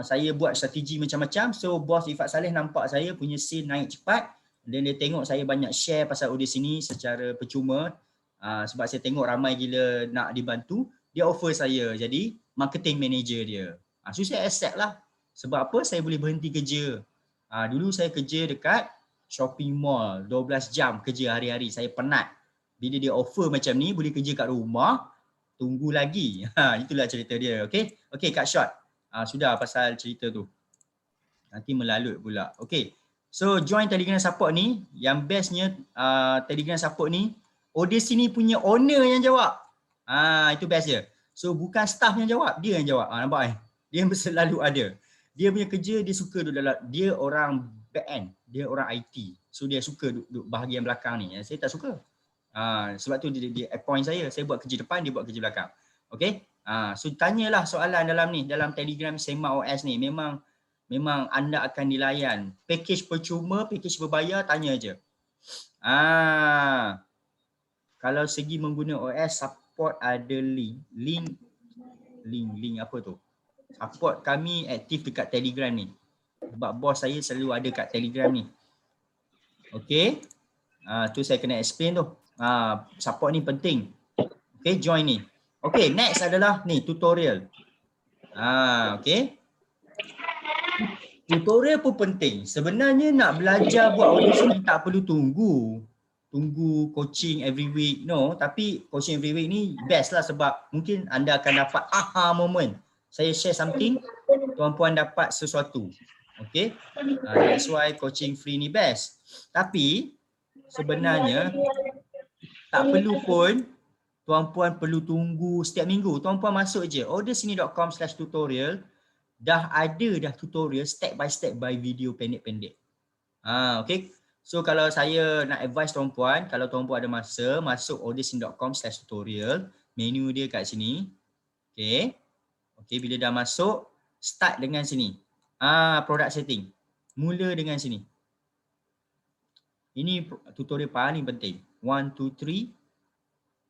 saya buat strategi macam-macam. So bos Ifat Saleh nampak saya punya sale naik cepat, dan dia tengok saya banyak share pasal order sini secara percuma. Sebab saya tengok ramai gila nak dibantu, dia offer saya jadi marketing manager dia. So saya accept lah. Sebab apa? Saya boleh berhenti kerja. Dulu saya kerja dekat shopping mall, 12 jam kerja hari-hari, saya penat. Bila dia offer macam ni, boleh kerja kat rumah, tunggu lagi. Itulah cerita dia, okay? Okay, cut short. Sudah pasal cerita tu. Nanti melalut pula. Okay, so join Telegram support ni, yang bestnya Telegram support ni, order sini punya owner yang jawab. Itu best dia. So bukan staff yang jawab, dia yang jawab. Nampak dia selalu ada. Dia punya kerja, dia suka duduk dalam, dia orang back end, dia orang IT. So dia suka duduk bahagian belakang ni. Saya tak suka. Sebab tu dia appoint saya buat kerja depan, dia buat kerja belakang. Okay? So tanyalah soalan dalam Telegram Semak OS ni. Memang anda akan dilayan. Package percuma, package berbayar, tanya je. Kalau segi mengguna OS, support ada link apa tu? Support kami aktif dekat Telegram ni. Sebab bos saya selalu ada kat Telegram ni. Okay. Tu saya kena explain tu. Support ni penting. Okay, join ni. Okay, next adalah ni tutorial. Okay. Tutorial pun penting. Sebenarnya nak belajar buat audition ni tak perlu tunggu coaching every week. No, tapi coaching every week ni best lah sebab mungkin anda akan dapat aha moment. Saya share something, tuan-puan dapat sesuatu. Okay. That's why coaching free ni best. Tapi sebenarnya tak perlu pun tuan-puan perlu tunggu setiap minggu. Tuan-puan masuk je ordersini.com/tutorial. Dah ada tutorial step by step by video pendek-pendek. Okay. So kalau saya nak advise tuan-puan, kalau tuan-puan ada masa, masuk ordersini.com/tutorial. Menu dia kat sini. Okay. Okay, bila dah masuk, start dengan sini. Product setting. Mula dengan sini. Ini tutorial paling penting. 1, 2, 3.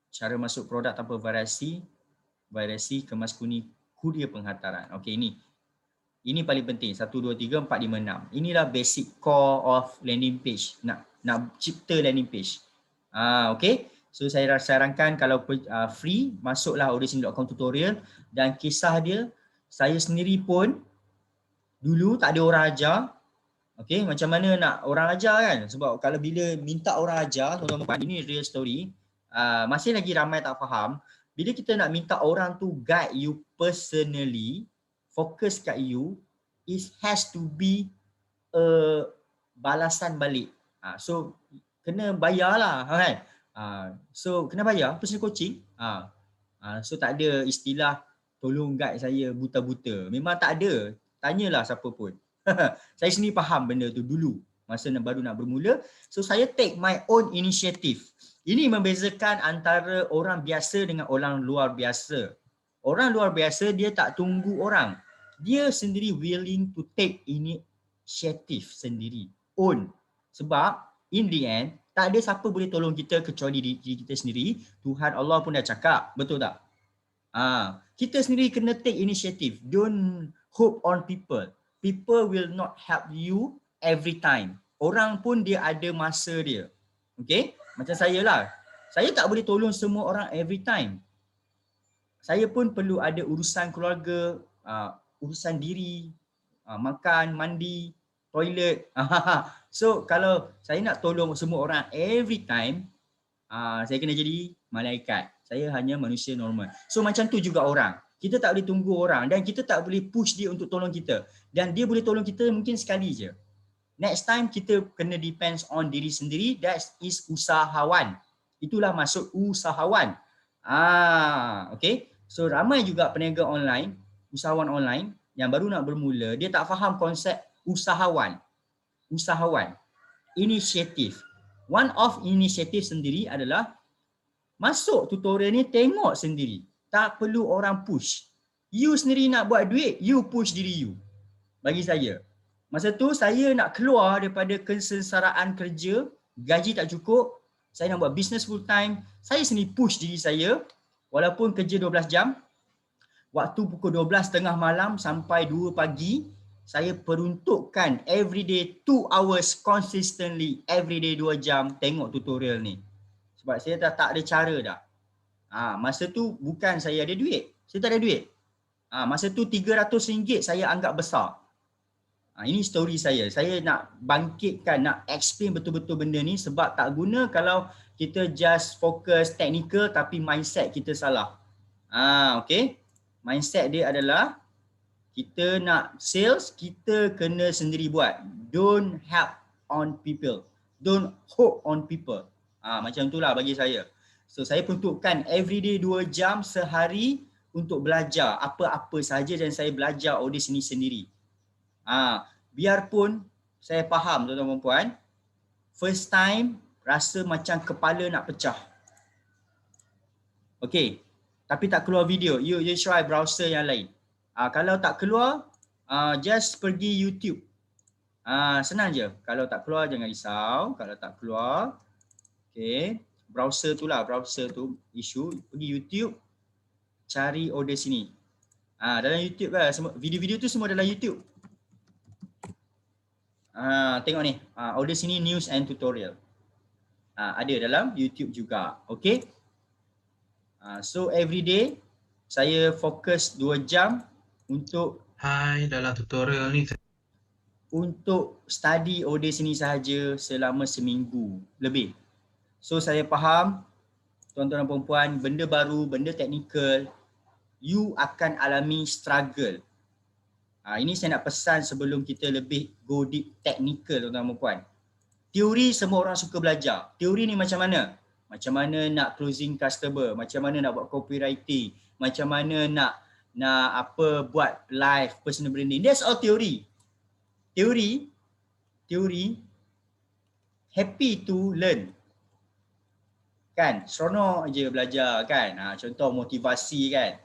Cara masuk produk tanpa variasi, kemas kuning, kurier penghantaran. Okay, ini paling penting. 1, 2, 3, 4, 5, 6. Inilah basic core of landing page. Nak cipta landing page. Okay. So saya sarankan kalau free, masuklah ordersini.com tutorial. Dan kisah dia, saya sendiri pun dulu tak ada orang ajar. Okay, macam mana nak orang ajar kan? Sebab kalau bila minta orang ajar, tuan-tuan, ini real story. Masih lagi ramai tak faham. Bila kita nak minta orang tu guide you personally, fokus kat you, it has to be balasan balik. So kena bayar lah kan? So kena bayar personal coaching. So tak ada istilah tolong guide saya buta-buta. Memang tak ada. Tanyalah siapa pun. Saya sendiri faham benda tu dulu masa baru nak bermula. So saya take my own initiative. Ini membezakan antara orang biasa dengan orang luar biasa. Orang luar biasa dia tak tunggu orang. Dia sendiri willing to take initiative sendiri. Own. Sebab in the end tak ada siapa boleh tolong kita kecuali diri kita sendiri. Tuhan Allah pun dah cakap. Betul tak? Kita sendiri kena take initiative. Don't hope on people. People will not help you every time. Orang pun dia ada masa dia. Okay? Macam saya lah. Saya tak boleh tolong semua orang every time. Saya pun perlu ada urusan keluarga, urusan diri, makan, mandi, toilet. So kalau saya nak tolong semua orang every time, saya kena jadi malaikat. Saya hanya manusia normal. So macam tu juga orang. Kita tak boleh tunggu orang dan kita tak boleh push dia untuk tolong kita. Dan dia boleh tolong kita mungkin sekali je. Next time kita kena depends on diri sendiri. That is usahawan. Itulah maksud usahawan. Okay. So ramai juga peniaga online, usahawan online yang baru nak bermula, dia tak faham konsep usahawan. Usahawan. Inisiatif. One of inisiatif sendiri adalah masuk tutorial ni tengok sendiri. Tak perlu orang push. You sendiri nak buat duit, you push diri you. Bagi saya. Masa tu saya nak keluar daripada kesengsaraan kerja, gaji tak cukup, saya nak buat business full time, saya sendiri push diri saya, walaupun kerja 12 jam, waktu pukul 12.30 malam sampai 2 pagi, saya peruntukkan everyday 2 hours consistently, everyday 2 jam tengok tutorial ni. Sebab saya dah tak ada cara dah. Masa tu bukan saya ada duit, saya tak ada duit. Masa tu RM300 saya anggap besar. Ini story saya. Saya nak bangkitkan, nak explain betul-betul benda ni sebab tak guna kalau kita just fokus technical tapi mindset kita salah. Okay. Mindset dia adalah kita nak sales, kita kena sendiri buat. Don't help on people. Don't hope on people. Macam itulah bagi saya. So saya peruntukkan everyday 2 jam sehari untuk belajar apa-apa saja dan saya belajar audis ini sendiri. Biarpun saya faham tuan-tuan dan puan, first time rasa macam kepala nak pecah. Okay, tapi tak keluar video. You try browser yang lain. Kalau tak keluar, just pergi YouTube. Senang je. Kalau tak keluar jangan risau. Kalau tak keluar, okay, browser tu lah, browser tu isu. Pergi YouTube, cari order sini. Dalam YouTube lah, video-video tu semua dalam YouTube. Tengok ni, order sini news and tutorial. Ada dalam YouTube juga. Okay. So everyday saya fokus 2 jam untuk dalam tutorial ni untuk study order sini sahaja selama seminggu lebih. So saya faham tuan-tuan dan puan-puan, benda baru, benda teknikal, you akan alami struggle. Ini saya nak pesan sebelum kita lebih go deep technical tuan-tuan dan puan. Teori semua orang suka belajar. Teori ni macam mana? Macam mana nak closing customer, macam mana nak buat copywriting, macam mana nak buat live personal branding. That's all teori. Teori happy to learn. Kan, seronok je belajar kan. Contoh motivasi kan.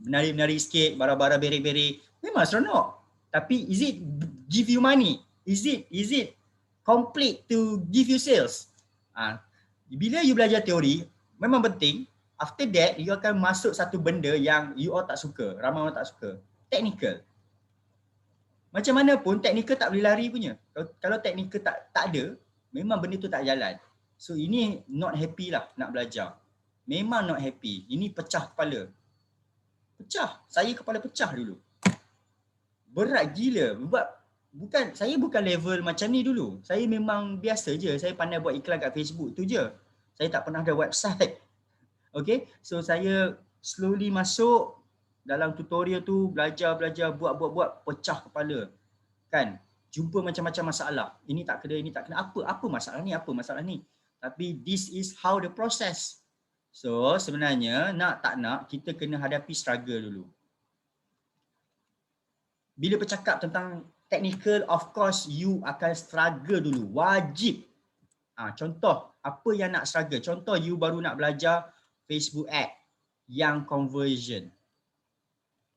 Menari-menari sikit, bara-bara berik-berik. Memang seronok. Tapi is it give you money? Is it complete to give you sales? Bila you belajar teori, memang penting. After that, you akan masuk satu benda yang you all tak suka. Ramai orang tak suka. Technical. Macam mana pun technical tak boleh lari punya. Kalau technical tak ada, memang benda tu tak jalan. So ini not happy lah nak belajar. Memang not happy. Ini pecah kepala. Pecah. Saya kepala pecah dulu. Berat gila. Saya bukan level macam ni dulu. Saya memang biasa je. Saya pandai buat iklan kat Facebook tu je. Saya tak pernah ada website. Okay. So saya slowly masuk dalam tutorial tu, belajar, buat, pecah kepala. Kan? Jumpa macam-macam masalah. Ini tak kena. Apa masalah ni? Tapi this is how the process. So sebenarnya nak tak nak kita kena hadapi struggle dulu. Bila bercakap tentang technical, of course you akan struggle dulu. Wajib. Contoh, apa yang nak struggle? Contoh you baru nak belajar Facebook ad yang conversion.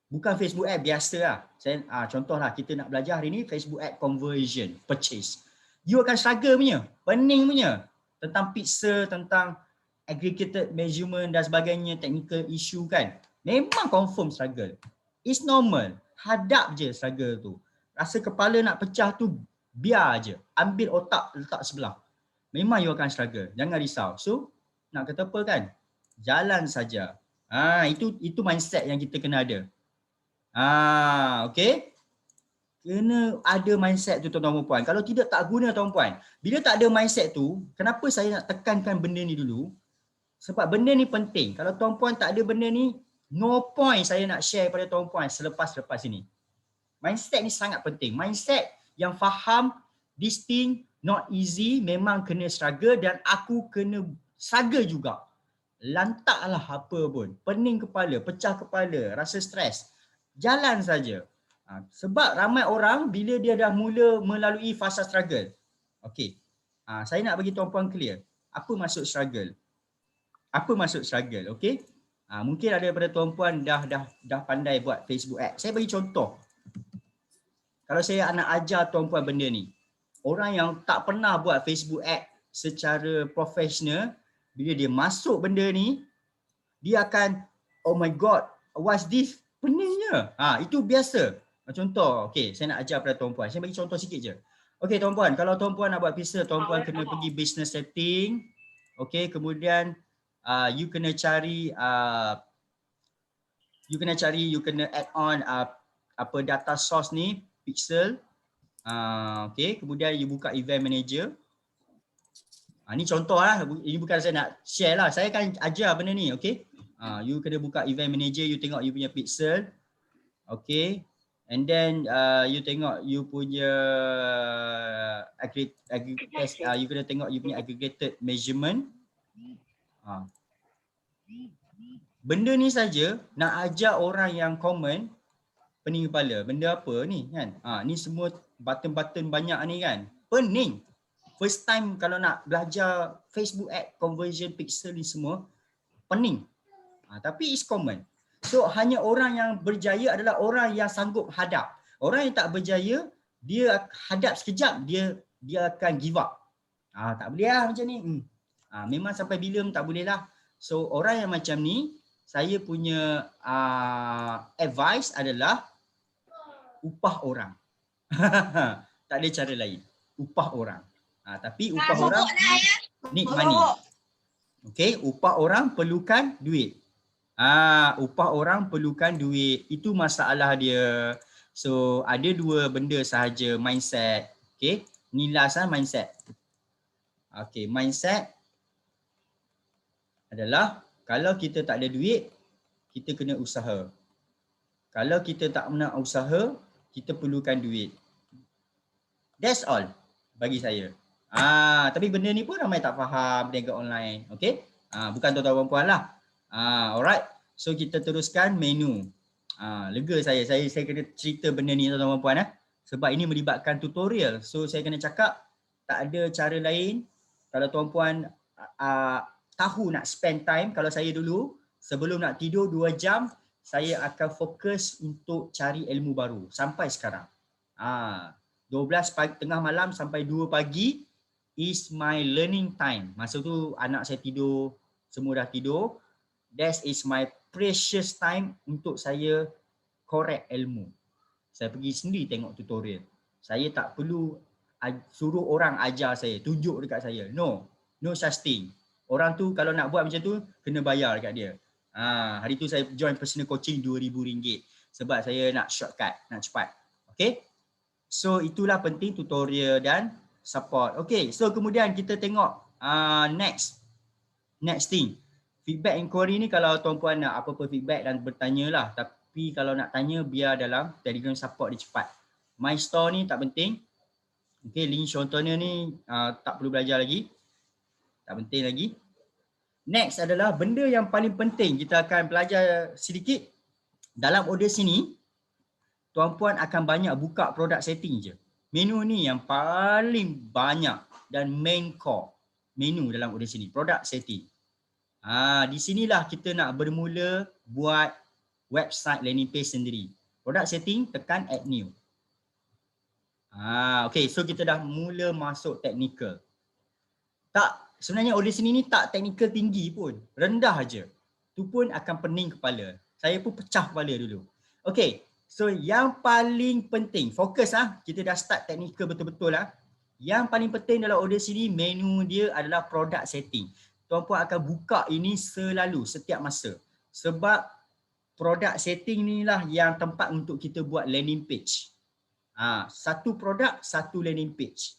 Bukan Facebook ad biasa lah. Contohlah kita nak belajar hari ni Facebook ad conversion, purchase. You akan struggle punya, pening punya. Tentang pixel, tentang aggregated measurement dan sebagainya, technical issue kan. Memang confirm struggle. It's normal. Hadap je struggle tu. Rasa kepala nak pecah tu, biar je. Ambil otak, letak sebelah. Memang you akan struggle. Jangan risau. So, nak kata apa kan? Jalan saja. Itu mindset yang kita kena ada. Okay. Kena ada mindset tu tuan-tuan dan puan. Kalau tidak tak guna tuan-tuan puan. Bila tak ada mindset tu, kenapa saya nak tekankan benda ni dulu? Sebab benda ni penting. Kalau tuan puan tak ada benda ni, no point saya nak share pada tuan puan selepas ini. Mindset ni sangat penting. Mindset yang faham this thing not easy, memang kena struggle dan aku kena struggle juga. Lantaklah apa pun. Pening kepala, pecah kepala, rasa stres. Jalan saja. Sebab ramai orang bila dia dah mula melalui fasa struggle. Okey. Saya nak bagi tuan puan clear. Apa maksud struggle? Okey? Mungkin ada daripada tuan puan dah pandai buat Facebook ad. Saya bagi contoh. Kalau saya nak ajar tuan-puan benda ni, orang yang tak pernah buat Facebook ad secara profesional, bila dia masuk benda ni, dia akan, oh my god, what's this? Peningnya. Itu biasa. Contoh, okay, saya nak ajar pada tuan-puan. Saya bagi contoh sikit je. Okay tuan-puan, kalau tuan-puan nak buat pixel, tuan-puan kena pergi business setting. Okay, kemudian you kena cari, you kena add on apa data source ni, pixel. Okay, kemudian you buka event manager. Ni contoh lah, ini bukan saya nak share lah. Saya akan ajar benda ni, okay. You kena buka event manager, you tengok you punya pixel. Okay. And then you tengok you punya you kena tengok you punya aggregated measurement. Benda ni saja nak ajar orang yang common pening kepala. Benda apa ni kan? Ni semua button-button banyak ni kan. Pening. First time kalau nak belajar Facebook ad conversion pixel ni semua pening. Tapi it's common. So hanya orang yang berjaya adalah orang yang sanggup hadap. Orang yang tak berjaya, dia hadap sekejap, dia akan give up. Tak boleh lah macam ni. Memang sampai bila tak boleh lah. So orang yang macam ni, saya punya advice adalah upah orang. Tak ada cara lain. Upah orang. Tapi upah orang need money. Okay, upah orang perlukan duit. Upah orang perlukan duit. Itu masalah dia. So ada dua benda sahaja, mindset. Okay, ni last mindset. Okay, mindset adalah kalau kita tak ada duit, kita kena usaha. Kalau kita tak nak usaha, kita perlukan duit. That's all bagi saya. Tapi benda ni pun ramai tak faham berniaga online. Okay, bukan tuan-tuan puan lah. Alright, so kita teruskan menu. Lega saya kena cerita benda ni tuan-tuan puan sebab ini melibatkan tutorial. So saya kena cakap tak ada cara lain. Kalau tuan-puan tahu nak spend time, kalau saya dulu sebelum nak tidur 2 jam, saya akan fokus untuk cari ilmu baru sampai sekarang. 12 pagi, tengah malam sampai 2 pagi is my learning time. Masa tu anak saya tidur, semua dah tidur. That is my precious time untuk saya korek ilmu. Saya pergi sendiri tengok tutorial. Saya tak perlu suruh orang ajar saya, tunjuk dekat saya. No such thing. Orang tu kalau nak buat macam tu, kena bayar dekat dia. Hari tu saya join personal coaching RM2,000 sebab saya nak shortcut, nak cepat. Okay. So itulah penting tutorial dan support. Okay, so kemudian kita tengok next thing. Feedback inquiry ni kalau tuan-puan nak apa-apa feedback dan bertanya lah. Tapi kalau nak tanya biar dalam Telegram support dia cepat. My store ni tak penting. Okay, link contohnya ni tak perlu belajar lagi. Tak penting lagi. Next adalah benda yang paling penting. Kita akan belajar sedikit. Dalam order sini, tuan-puan akan banyak buka produk setting je. Menu ni yang paling banyak dan main core menu dalam order sini. Produk setting. Di sinilah kita nak bermula buat website landing page sendiri. Product setting, tekan add new. Okay, so kita dah mula masuk technical. Sebenarnya order sini ni tak technical tinggi pun. Rendah aja. Tu pun akan pening kepala. Saya pun pecah kepala dulu. Okay, so yang paling penting, fokus kita dah start technical betul-betul Yang paling penting dalam order sini, menu dia adalah product setting. Tuan-puan akan buka ini selalu, setiap masa. Sebab product setting inilah yang tempat untuk kita buat landing page. Satu produk, satu landing page.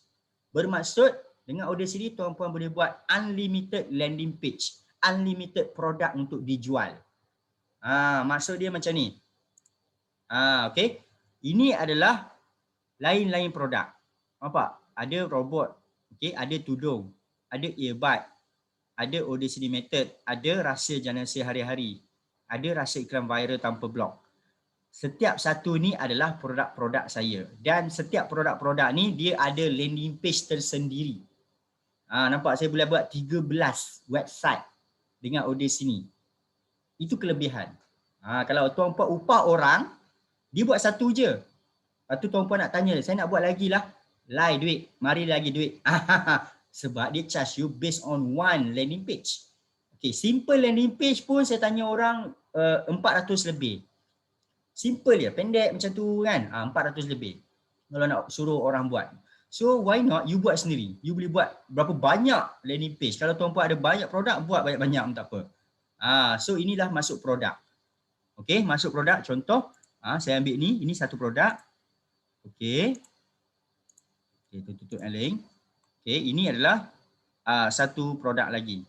Bermaksud dengan order sini tuan-puan boleh buat unlimited landing page. Unlimited produk untuk dijual. Maksud dia macam ni. Okay. Ini adalah lain-lain produk. Nampak? Ada robot. Okay. Ada tudung. Ada earbud. Ada order sini method, ada rahsia jana sehari-hari, ada rahsia iklan viral tanpa blok. Setiap satu ni adalah produk-produk saya dan setiap produk-produk ni dia ada landing page tersendiri. Nampak saya boleh buat 13 website dengan order sini. Itu kelebihan. Kalau tuan-puan upah orang, dia buat satu je. Lepas tu tuan-puan nak tanya, saya nak buat lagi lah. Lai duit, mari lagi duit. Sebab dia charge you based on one landing page. Okay, simple landing page pun saya tanya orang 400 lebih. Simple je, pendek macam tu kan. 400 lebih. Kalau nak suruh orang buat. So why not you buat sendiri. You boleh buat berapa banyak landing page. Kalau tuan-puan ada banyak produk, buat banyak-banyak pun tak apa. So inilah masuk produk. Okay, masuk produk. Contoh, saya ambil ni. Ini satu produk. Okay. Okay, tutup yang lain. Okay, ini adalah satu produk lagi.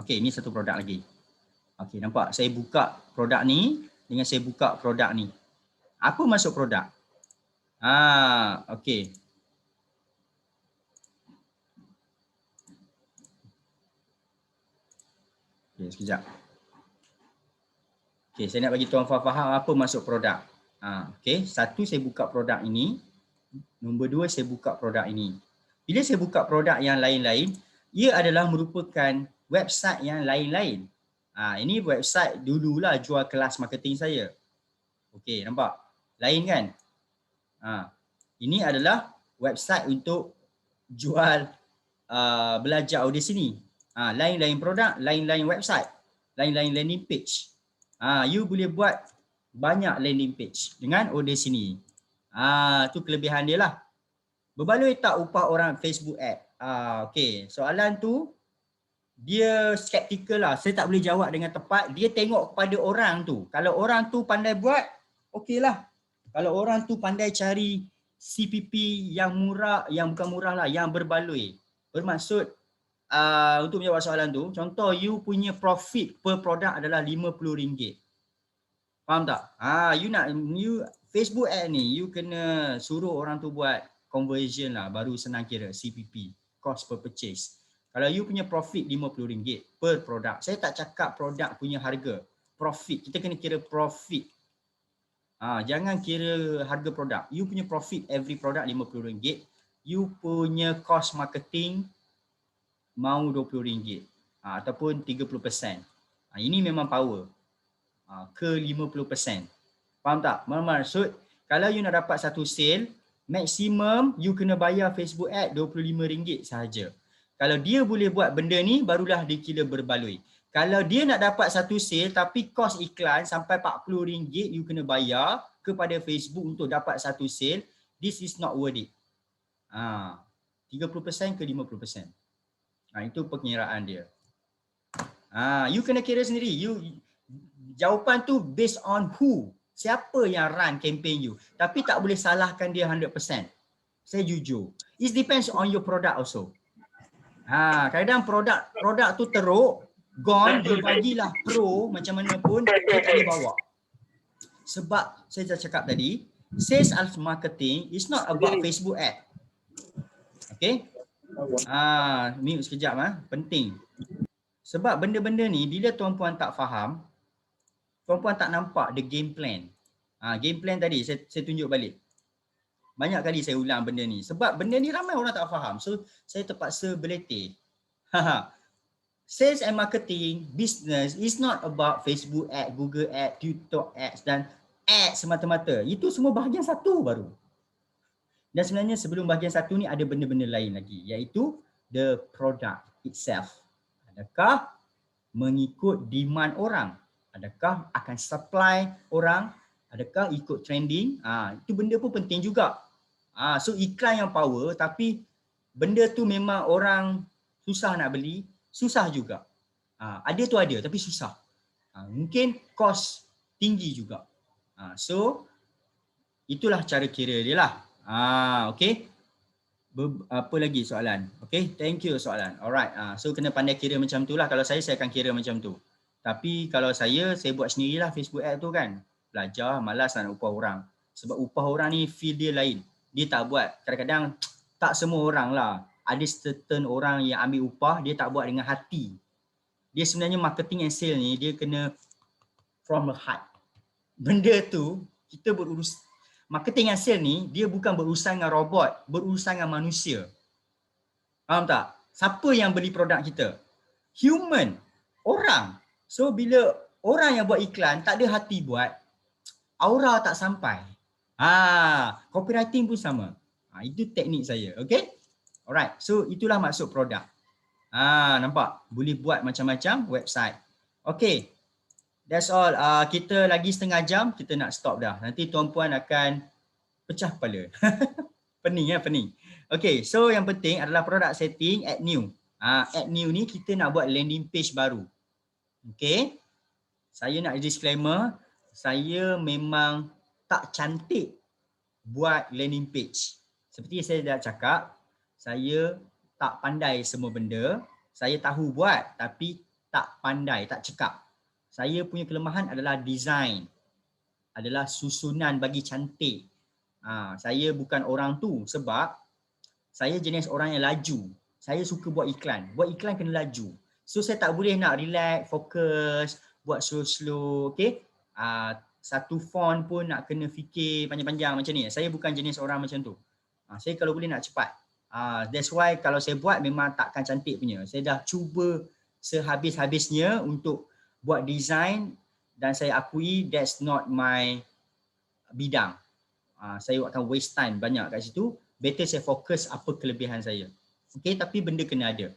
Okay, ini satu produk lagi. Okay, nampak? Saya buka produk ni dengan saya buka produk ni. Apa masuk produk? Okay. Okay, sekejap. Okay, saya nak bagi tuan-tuan faham apa masuk produk. Okay, satu saya buka produk ini. Nombor dua, saya buka produk ini. Bila saya buka produk yang lain-lain, ia adalah merupakan website yang lain-lain. Ini website dululah jual kelas marketing saya. Okey, nampak? Lain kan? Ini adalah website untuk jual belajar audio sini. Lain-lain produk, lain-lain website, lain-lain landing page. You boleh buat banyak landing page dengan audio sini. Tu kelebihan dia lah. Berbaloi tak upah orang Facebook ad? Okey, soalan tu dia skeptikal lah. Saya tak boleh jawab dengan tepat. Dia tengok kepada orang tu. Kalau orang tu pandai buat, okey lah. Kalau orang tu pandai cari CPP yang murah, yang bukan murah lah, yang berbaloi. Bermaksud untuk menjawab soalan tu, contoh you punya profit per produk adalah RM50. Faham tak? You Facebook ad ni, you kena suruh orang tu buat conversion lah, baru senang kira CPP, cost per purchase. Kalau you punya profit RM50 per produk, saya tak cakap produk punya harga, profit, kita kena kira profit. Jangan kira harga produk. You punya profit every product RM50, you punya cost marketing mau RM20 ataupun 30%. Ini memang power. Ke 50%. Faham tak? Maksud, kalau you nak dapat satu sale, maksimum you kena bayar Facebook ad RM25 sahaja. Kalau dia boleh buat benda ni, barulah dia kira berbaloi. Kalau dia nak dapat satu sale tapi kos iklan sampai RM40 you kena bayar kepada Facebook untuk dapat satu sale, this is not worth it. 30% ke 50%. Itu perkiraan dia. You kena kira sendiri. Jawapan tu based on who. Siapa yang run campaign you. Tapi tak boleh salahkan dia 100%. Saya jujur. It depends on your product also. Kadang produk tu teruk, gone, dia bagilah pro macam mana pun, dia tak boleh bawa. Sebab saya dah cakap tadi, sales and marketing is not about Facebook ad. Okay? Mute sekejap, penting. Sebab benda-benda ni, bila tuan-puan tak faham, tuan-puan tak nampak the game plan. Game plan tadi, saya tunjuk balik. Banyak kali saya ulang benda ni. Sebab benda ni ramai orang tak faham. So, saya terpaksa beletih. Sales and marketing, business is not about Facebook ad, Google ad, TikTok ads dan ad semata-mata. Itu semua bahagian satu baru. Dan sebenarnya sebelum bahagian satu ni ada benda-benda lain lagi. Iaitu the product itself. Adakah mengikut demand orang? Adakah akan supply orang? Adakah ikut trending? Itu benda pun penting juga. So iklan yang power tapi benda tu memang orang susah nak beli, susah juga. Ada tu ada tapi susah. Mungkin cost tinggi juga. So itulah cara kira dia lah. Okay. Apa lagi soalan? Okay, thank you soalan. Alright, so kena pandai kira macam tu lah. Kalau saya akan kira macam tu. Tapi kalau saya buat sendirilah Facebook ad tu kan. Belajar, malas nak upah orang. Sebab upah orang ni feel dia lain. Dia tak buat. Kadang-kadang tak semua orang lah. Ada certain orang yang ambil upah, dia tak buat dengan hati. Dia sebenarnya marketing and sale ni, dia kena from the heart. Benda tu, kita berurus. Marketing and sale ni, dia bukan berurusan dengan robot, berurusan dengan manusia. Faham tak? Siapa yang beli produk kita? Human. Orang. So bila orang yang buat iklan tak ada hati buat, aura tak sampai. Copywriting pun sama. Itu teknik saya. Okay? Alright. So itulah maksud produk. Nampak? Boleh buat macam-macam website. Okay. That's all. Kita lagi setengah jam, kita nak stop dah. Nanti tuan-puan akan pecah kepala. Pening ya, pening. Okay, so yang penting adalah product setting, add new. Add new ni kita nak buat landing page baru. Okay. Saya nak disclaimer, saya memang tak cantik buat landing page. Seperti saya dah cakap, saya tak pandai semua benda. Saya tahu buat tapi tak pandai, tak cekap. Saya punya kelemahan adalah design, adalah susunan bagi cantik. Saya bukan orang tu sebab saya jenis orang yang laju. Saya suka buat iklan. Buat iklan kena laju. So saya tak boleh nak relax, fokus, buat slow-slow. Okay? Satu font pun nak kena fikir panjang-panjang macam ni. Saya bukan jenis orang macam tu. Saya kalau boleh nak cepat. That's why kalau saya buat memang takkan cantik punya. Saya dah cuba sehabis-habisnya untuk buat design dan saya akui that's not my bidang. Saya akan waste time banyak kat situ. Better saya fokus apa kelebihan saya. Okay, tapi benda kena ada.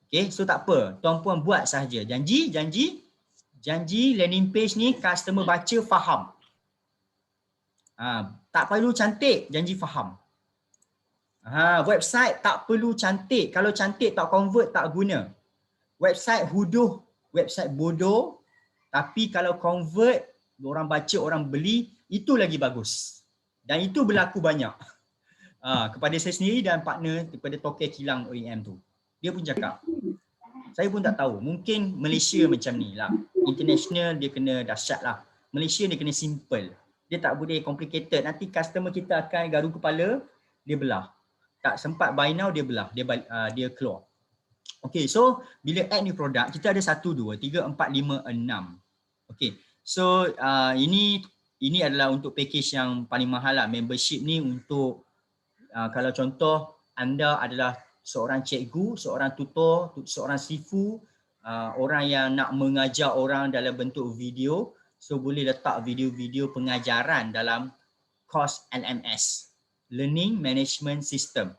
Okay, so tak apa. Tuan-puan buat sahaja. Janji landing page ni customer baca faham. Tak perlu cantik, janji faham. Website tak perlu cantik. Kalau cantik tak convert, tak guna. Website huduh, website bodoh. Tapi kalau convert, orang baca, orang beli, itu lagi bagus. Dan itu berlaku banyak. Kepada saya sendiri dan partner daripada Tokyo Kilang OEM tu. Dia pun cakap, saya pun tak tahu. Mungkin Malaysia macam ni lah. International dia kena dahsyat lah. Malaysia dia kena simple. Dia tak boleh complicated. Nanti customer kita akan garu kepala, dia belah. Tak sempat buy now, dia belah. Dia keluar. Okay, so bila add new product, kita ada 1, 2, 3, 4, 5, 6. Okay, so ini adalah untuk package yang paling mahal lah. Membership ni untuk kalau contoh anda adalah seorang cikgu, seorang tutor, seorang sifu, orang yang nak mengajar orang dalam bentuk video, so boleh letak video-video pengajaran dalam course LMS, Learning Management System.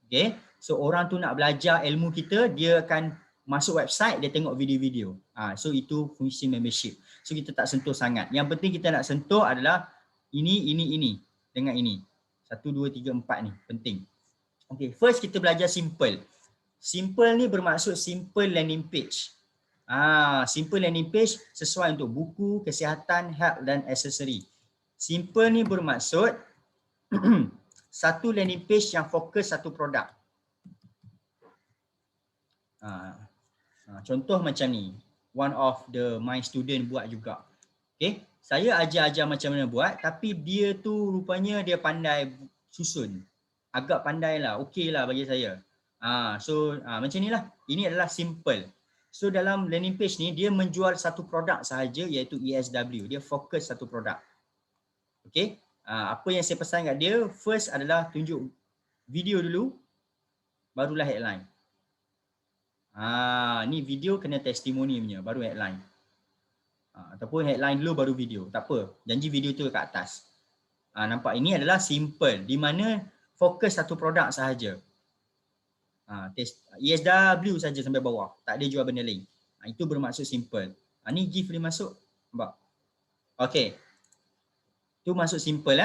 Okay, so orang tu nak belajar ilmu kita, dia akan masuk website, dia tengok video-video. So itu fungsi membership. So kita tak sentuh sangat. Yang penting kita nak sentuh adalah ini dengan ini. 1, 2, 3, 4 ni penting. Okay, first kita belajar simple. Simple ni bermaksud simple landing page. Simple landing page sesuai untuk buku, kesihatan, health dan aksesori. Simple ni bermaksud satu landing page yang fokus satu produk. Contoh macam ni, one of my student buat juga. Okay, saya ajar macam mana buat, tapi dia tu rupanya dia pandai susun. Agak pandai lah, okey lah bagi saya. Macam ni lah, ini adalah simple. So dalam landing page ni, dia menjual satu produk sahaja iaitu ESW. Dia fokus satu produk. Okay, apa yang saya pesan kat dia, first adalah tunjuk video dulu, barulah headline. Ni video kena testimoni punya, baru headline. Ataupun headline dulu baru video. Tak apa, janji video tu kat atas. Nampak, ini adalah simple, di mana fokus satu produk sahaja. ESW saja sampai bawah, tak ada jual benda lain. Itu bermaksud simple. Ni GIF boleh masuk, nampak? Okay, tu masuk simple .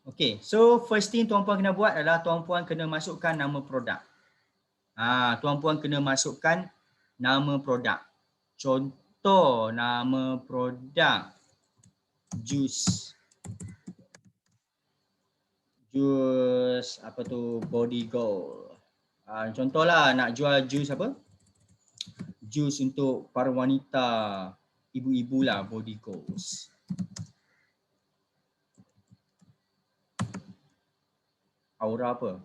Okay, so first thing tuan-puan kena buat adalah tuan-puan kena masukkan nama produk. Tuan-puan kena masukkan nama produk. Contoh nama produk jus apa tu, Body Gold. Contohlah nak jual jus apa? Jus untuk para wanita, ibu-ibu lah, Body Gold. Aura apa?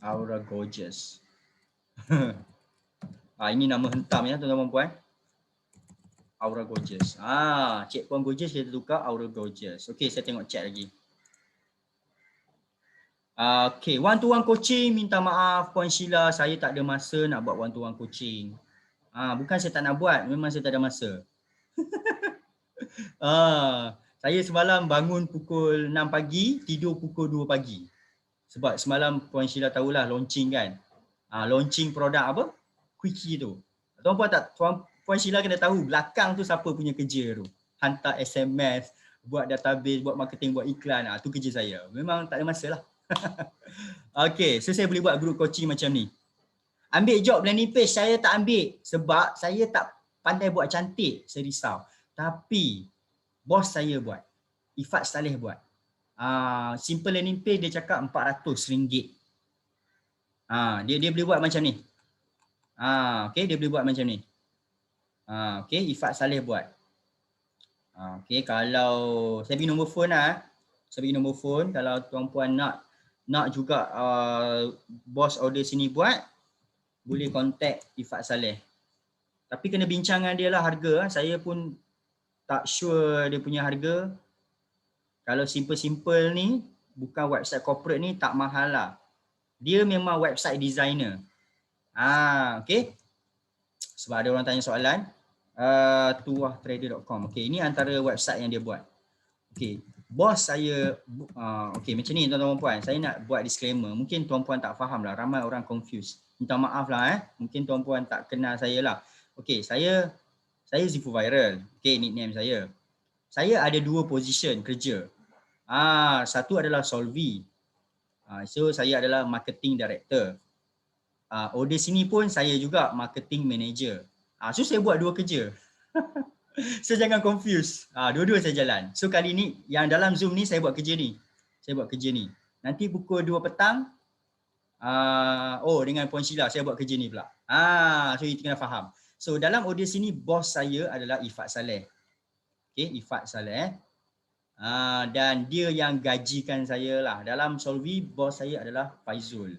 Aura Gorgeous. Ini nama hentam ya tuan-tuan puan. Aura Gorgeous. Cik Puan Gorgeous kita tukar Aura Gorgeous. Okey, saya tengok chat lagi. Okay, one to one coaching, minta maaf Puan Sheila, saya tak ada masa nak buat one to one coaching. Bukan saya tak nak buat, memang saya tak ada masa. Saya semalam bangun pukul 6 pagi, tidur pukul 2 pagi. Sebab semalam Puan Sheila tahulah launching kan. Launching produk apa? Quickie tu. Tuan-puan tak, Puan Sheila kena tahu belakang tu siapa punya kerja tu. Hantar SMS, buat database, buat marketing, buat iklan. Tu kerja saya. Memang tak ada masa lah. Okay, so saya boleh buat group coaching macam ni. Ambil job landing page, saya tak ambil. Sebab saya tak pandai buat cantik. Saya risau. Tapi, bos saya buat. Ifat Saleh buat. Simple landing page dia cakap RM400. Dia boleh buat macam ni. Okay, dia boleh buat macam ni. Okay, Ifat Saleh buat. Okay, kalau saya bagi nombor phone lah. Saya bagi nombor phone. Kalau tuan-puan nak juga bos order sini buat, boleh contact Ifat Saleh. Tapi kena bincang dengan dia lah harga. Saya pun tak sure dia punya harga. Kalau simple-simple ni, bukan website corporate ni, tak mahal lah. Dia memang website designer. Okay. Sebab ada orang tanya soalan. Tuahtrader.com. Okay, ini antara website yang dia buat. Okay, bos saya, okay macam ni tuan-tuan puan. Saya nak buat disclaimer. Mungkin tuan-puan tak faham lah. Ramai orang confused. Minta maaf lah Mungkin tuan-puan tak kenal saya lah. Okay, saya Zifu Viral. Okay, nickname saya. Saya ada 2 position kerja. Satu adalah Solvi. So saya adalah marketing director. Order sini pun saya juga marketing manager. So saya buat 2 kerja. So jangan confuse. Dua-dua saya jalan. So kali ni yang dalam Zoom ni saya buat kerja ni. Nanti pukul 2 petang dengan Puan Sheila saya buat kerja ni pula. So you kena faham. So dalam order sini bos saya adalah Ifat Saleh. Okay, Ifat Saleh. Dan dia yang gajikan saya lah. Dalam Solvi bos saya adalah Faizul.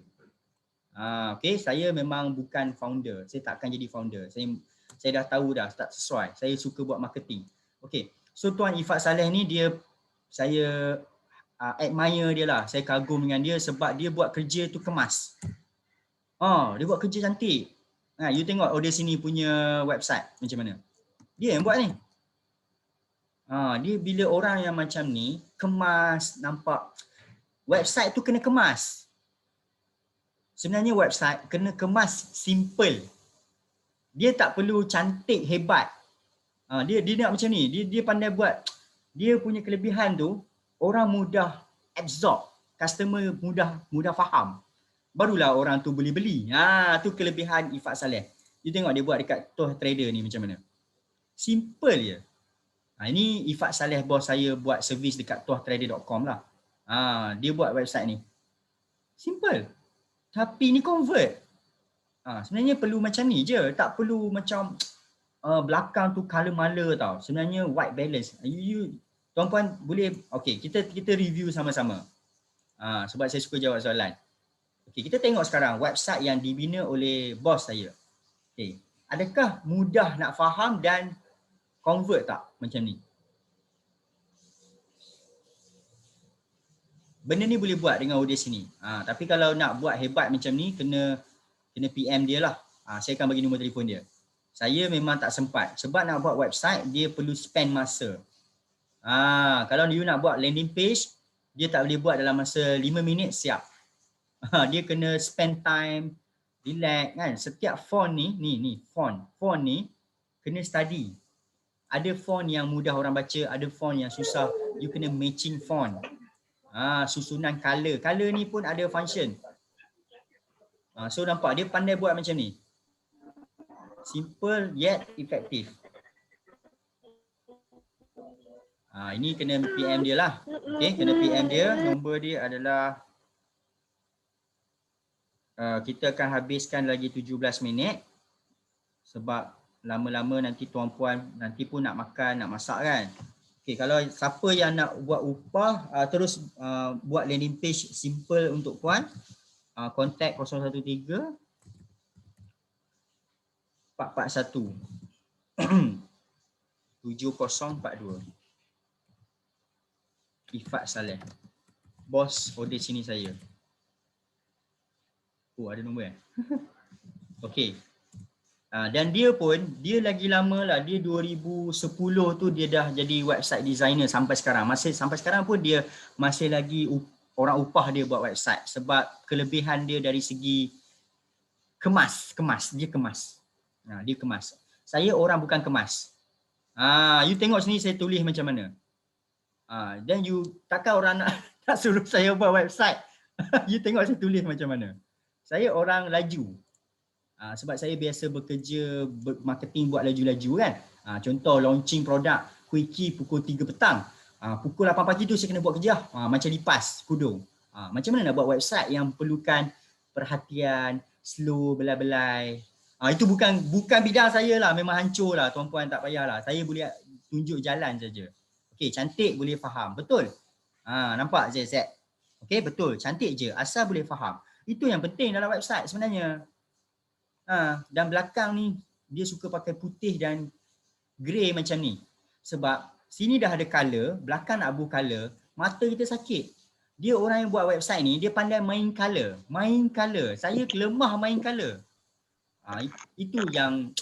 Okay, saya memang bukan founder. Saya tak akan jadi founder. Saya dah tahu dah tak sesuai. Saya suka buat marketing. Okay, so Tuan Ifat Saleh ni saya admire dia lah. Saya kagum dengan dia sebab dia buat kerja tu kemas. Dia buat kerja cantik. You tengok order sini punya website macam mana. Dia yang buat ni. Dia bila orang yang macam ni kemas, nampak website tu kena kemas. Sebenarnya website kena kemas simple. Dia tak perlu cantik hebat. Dia nak macam ni. Dia pandai buat. Dia punya kelebihan tu orang mudah absorb. Customer mudah faham. Barulah orang tu boleh beli. Tu kelebihan Ifat Saleh. You tengok dia buat dekat Tuah Trader ni macam mana. Simple je. Ini Ifat Saleh bos saya buat servis dekat tuahtrader.com lah. Dia buat website ni. Simple. Tapi ni convert. Sebenarnya perlu macam ni je. Tak perlu macam belakang tu color mala tau. Sebenarnya white balance. Tuan-puan boleh, okay, kita review sama-sama. Sebab saya suka jawab soalan. Okay, kita tengok sekarang website yang dibina oleh bos saya. Okay. Adakah mudah nak faham dan convert tak macam ni? Benda ni boleh buat dengan order sini. Tapi kalau nak buat hebat macam ni, kena PM dia lah. Saya akan bagi nombor telefon dia. Saya memang tak sempat. Sebab nak buat website, dia perlu spend masa. Kalau you nak buat landing page, dia tak boleh buat dalam masa 5 minit siap. Dia kena spend time, relax kan. Setiap font ni font ni kena study. Ada font yang mudah orang baca, ada font yang susah. You kena matching font. Susunan color. Color ni pun ada function. So nampak dia pandai buat macam ni. Simple yet effective. Ini kena PM dia lah. Okay, kena PM dia. Nombor dia adalah kita akan habiskan lagi 17 minit. Sebab lama-lama nanti tuan-puan nanti pun nak makan, nak masak kan. Okay, kalau siapa yang nak buat upah, terus buat landing page simple untuk puan, contact 013 441 7042. Ifat Saleh. Bos order sini saya. Ada nombor ya? Okey. Dan dia lagi lama lah, dia 2010 tu dia dah jadi website designer sampai sekarang. Sampai sekarang pun dia masih lagi orang upah dia buat website sebab kelebihan dia dari segi kemas. Dia kemas. Dia kemas. Saya orang bukan kemas. You tengok sini saya tulis macam mana. Dan you takkan orang nak suruh saya buat website. You tengok saya tulis macam mana. Saya orang laju. Sebab saya biasa bekerja marketing buat laju-laju kan. Contoh launching produk quickie pukul 3 petang. Pukul 8 pagi tu saya kena buat kerja. Macam lipas kudung. Macam mana nak buat website yang perlukan perhatian, slow, belai-belai. Itu bukan bidang saya lah. Memang hancur lah tuan-puan, tak payahlah. Saya boleh tunjuk jalan saja. Okey, cantik boleh faham. Betul? Nampak Z. Okey, betul. Cantik je. Asal boleh faham. Itu yang penting dalam website sebenarnya. Dan belakang ni dia suka pakai putih dan grey macam ni. Sebab sini dah ada color, belakang nak abu color, mata kita sakit. Dia orang yang buat website ni, dia pandai main color. Saya lemah main color. Itu yang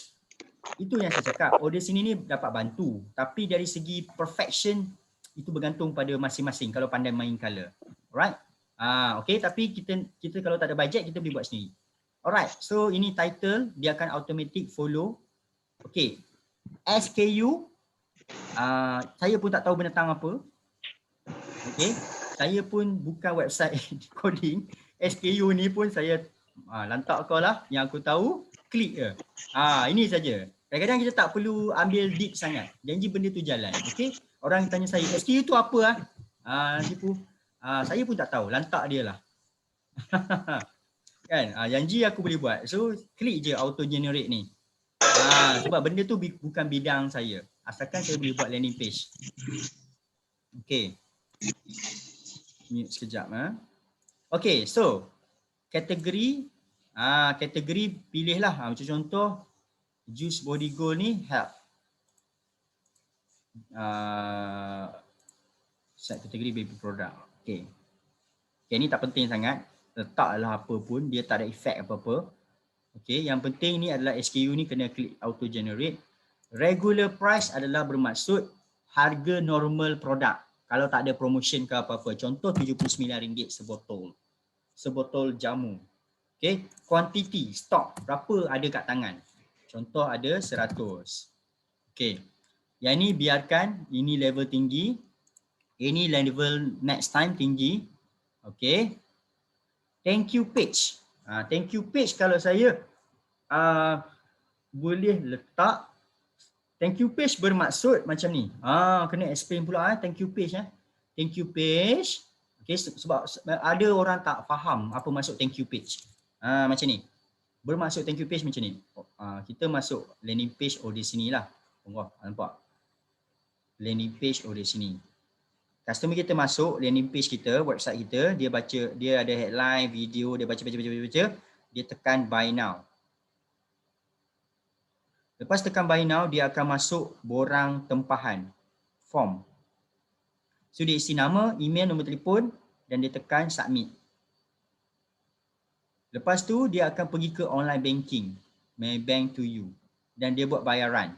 saya cakap. Order sini ni dapat bantu. Tapi dari segi perfection, itu bergantung pada masing-masing kalau pandai main color. Alright? Okay, tapi kita kalau tak ada budget, kita boleh buat sendiri. Alright, so ini title, dia akan automatic follow. Okay, SKU, saya pun tak tahu binatang apa. Okay, saya pun bukan website coding. SKU ni pun saya lantak kau lah, yang aku tahu, klik je. Ini saja. Kadang-kadang kita tak perlu ambil deep sangat. Janji benda tu jalan. Okay, orang tanya saya, SKU tu apa saya pun tak tahu, lantak dia lah. Kan, janji aku boleh buat. So klik je auto generate ni. Sebab benda tu bukan bidang saya. Asalkan saya boleh buat landing page. Okay. Mute sekejap. Okay, so kategori pilihlah. Macam contoh Juice Body Gold ni help. Set kategori baby product. Okay. Okay, ni tak penting sangat. Letaklah apa pun, dia tak ada efek apa-apa. Okay, yang penting ni adalah SKU ni kena klik auto generate. Regular price adalah bermaksud harga normal produk. Kalau tak ada promotion ke apa-apa. Contoh RM79 sebotol. Sebotol jamu. Okay, quantity, stok, berapa ada kat tangan. Contoh ada 100. Okay, yang ni biarkan, ini level tinggi. Ini level next time tinggi. Okay. Thank you page. Thank you page kalau saya boleh letak thank you page bermaksud macam ni. Kena explain pula thank you page. Thank you page. Okay, sebab ada orang tak faham apa maksud thank you page. Macam ni. Bermaksud thank you page macam ni. Kita masuk landing page di sini lah. Nampak? Landing page di sini. Customer kita masuk landing page kita, website kita, dia baca, dia ada headline, video, dia baca, dia tekan buy now. Lepas tekan buy now, dia akan masuk borang tempahan, form. So dia isi nama, email, nombor telefon dan dia tekan submit. Lepas tu dia akan pergi ke online banking, Maybank to you, dan dia buat bayaran.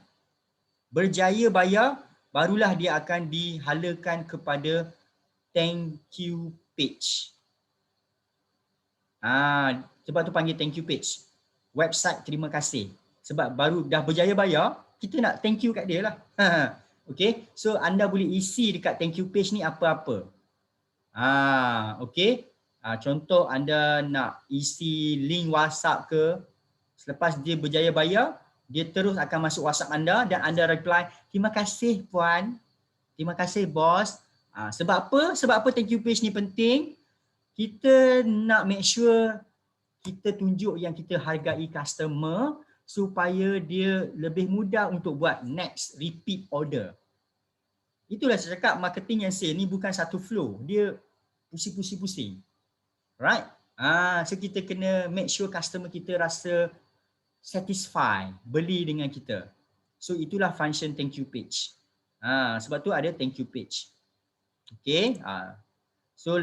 Berjaya bayar, barulah dia akan dihalakan kepada thank you page. Sebab tu panggil thank you page. Website terima kasih. Sebab baru dah berjaya bayar, kita nak thank you kat dia lah. Okay, so anda boleh isi dekat thank you page ni apa-apa. Okay. Contoh anda nak isi link WhatsApp ke, selepas dia berjaya bayar, dia terus akan masuk WhatsApp anda dan anda reply, terima kasih puan, terima kasih bos. Sebab apa? Sebab apa thank you page ni penting? Kita nak make sure kita tunjuk yang kita hargai customer supaya dia lebih mudah untuk buat next repeat order. Itulah saya cakap marketing yang sale ni bukan satu flow. Dia pusing-pusing. Right? So kita kena make sure customer kita rasa satisfy, beli dengan kita. So itulah function thank you page. Sebab tu ada thank you page. Okay. So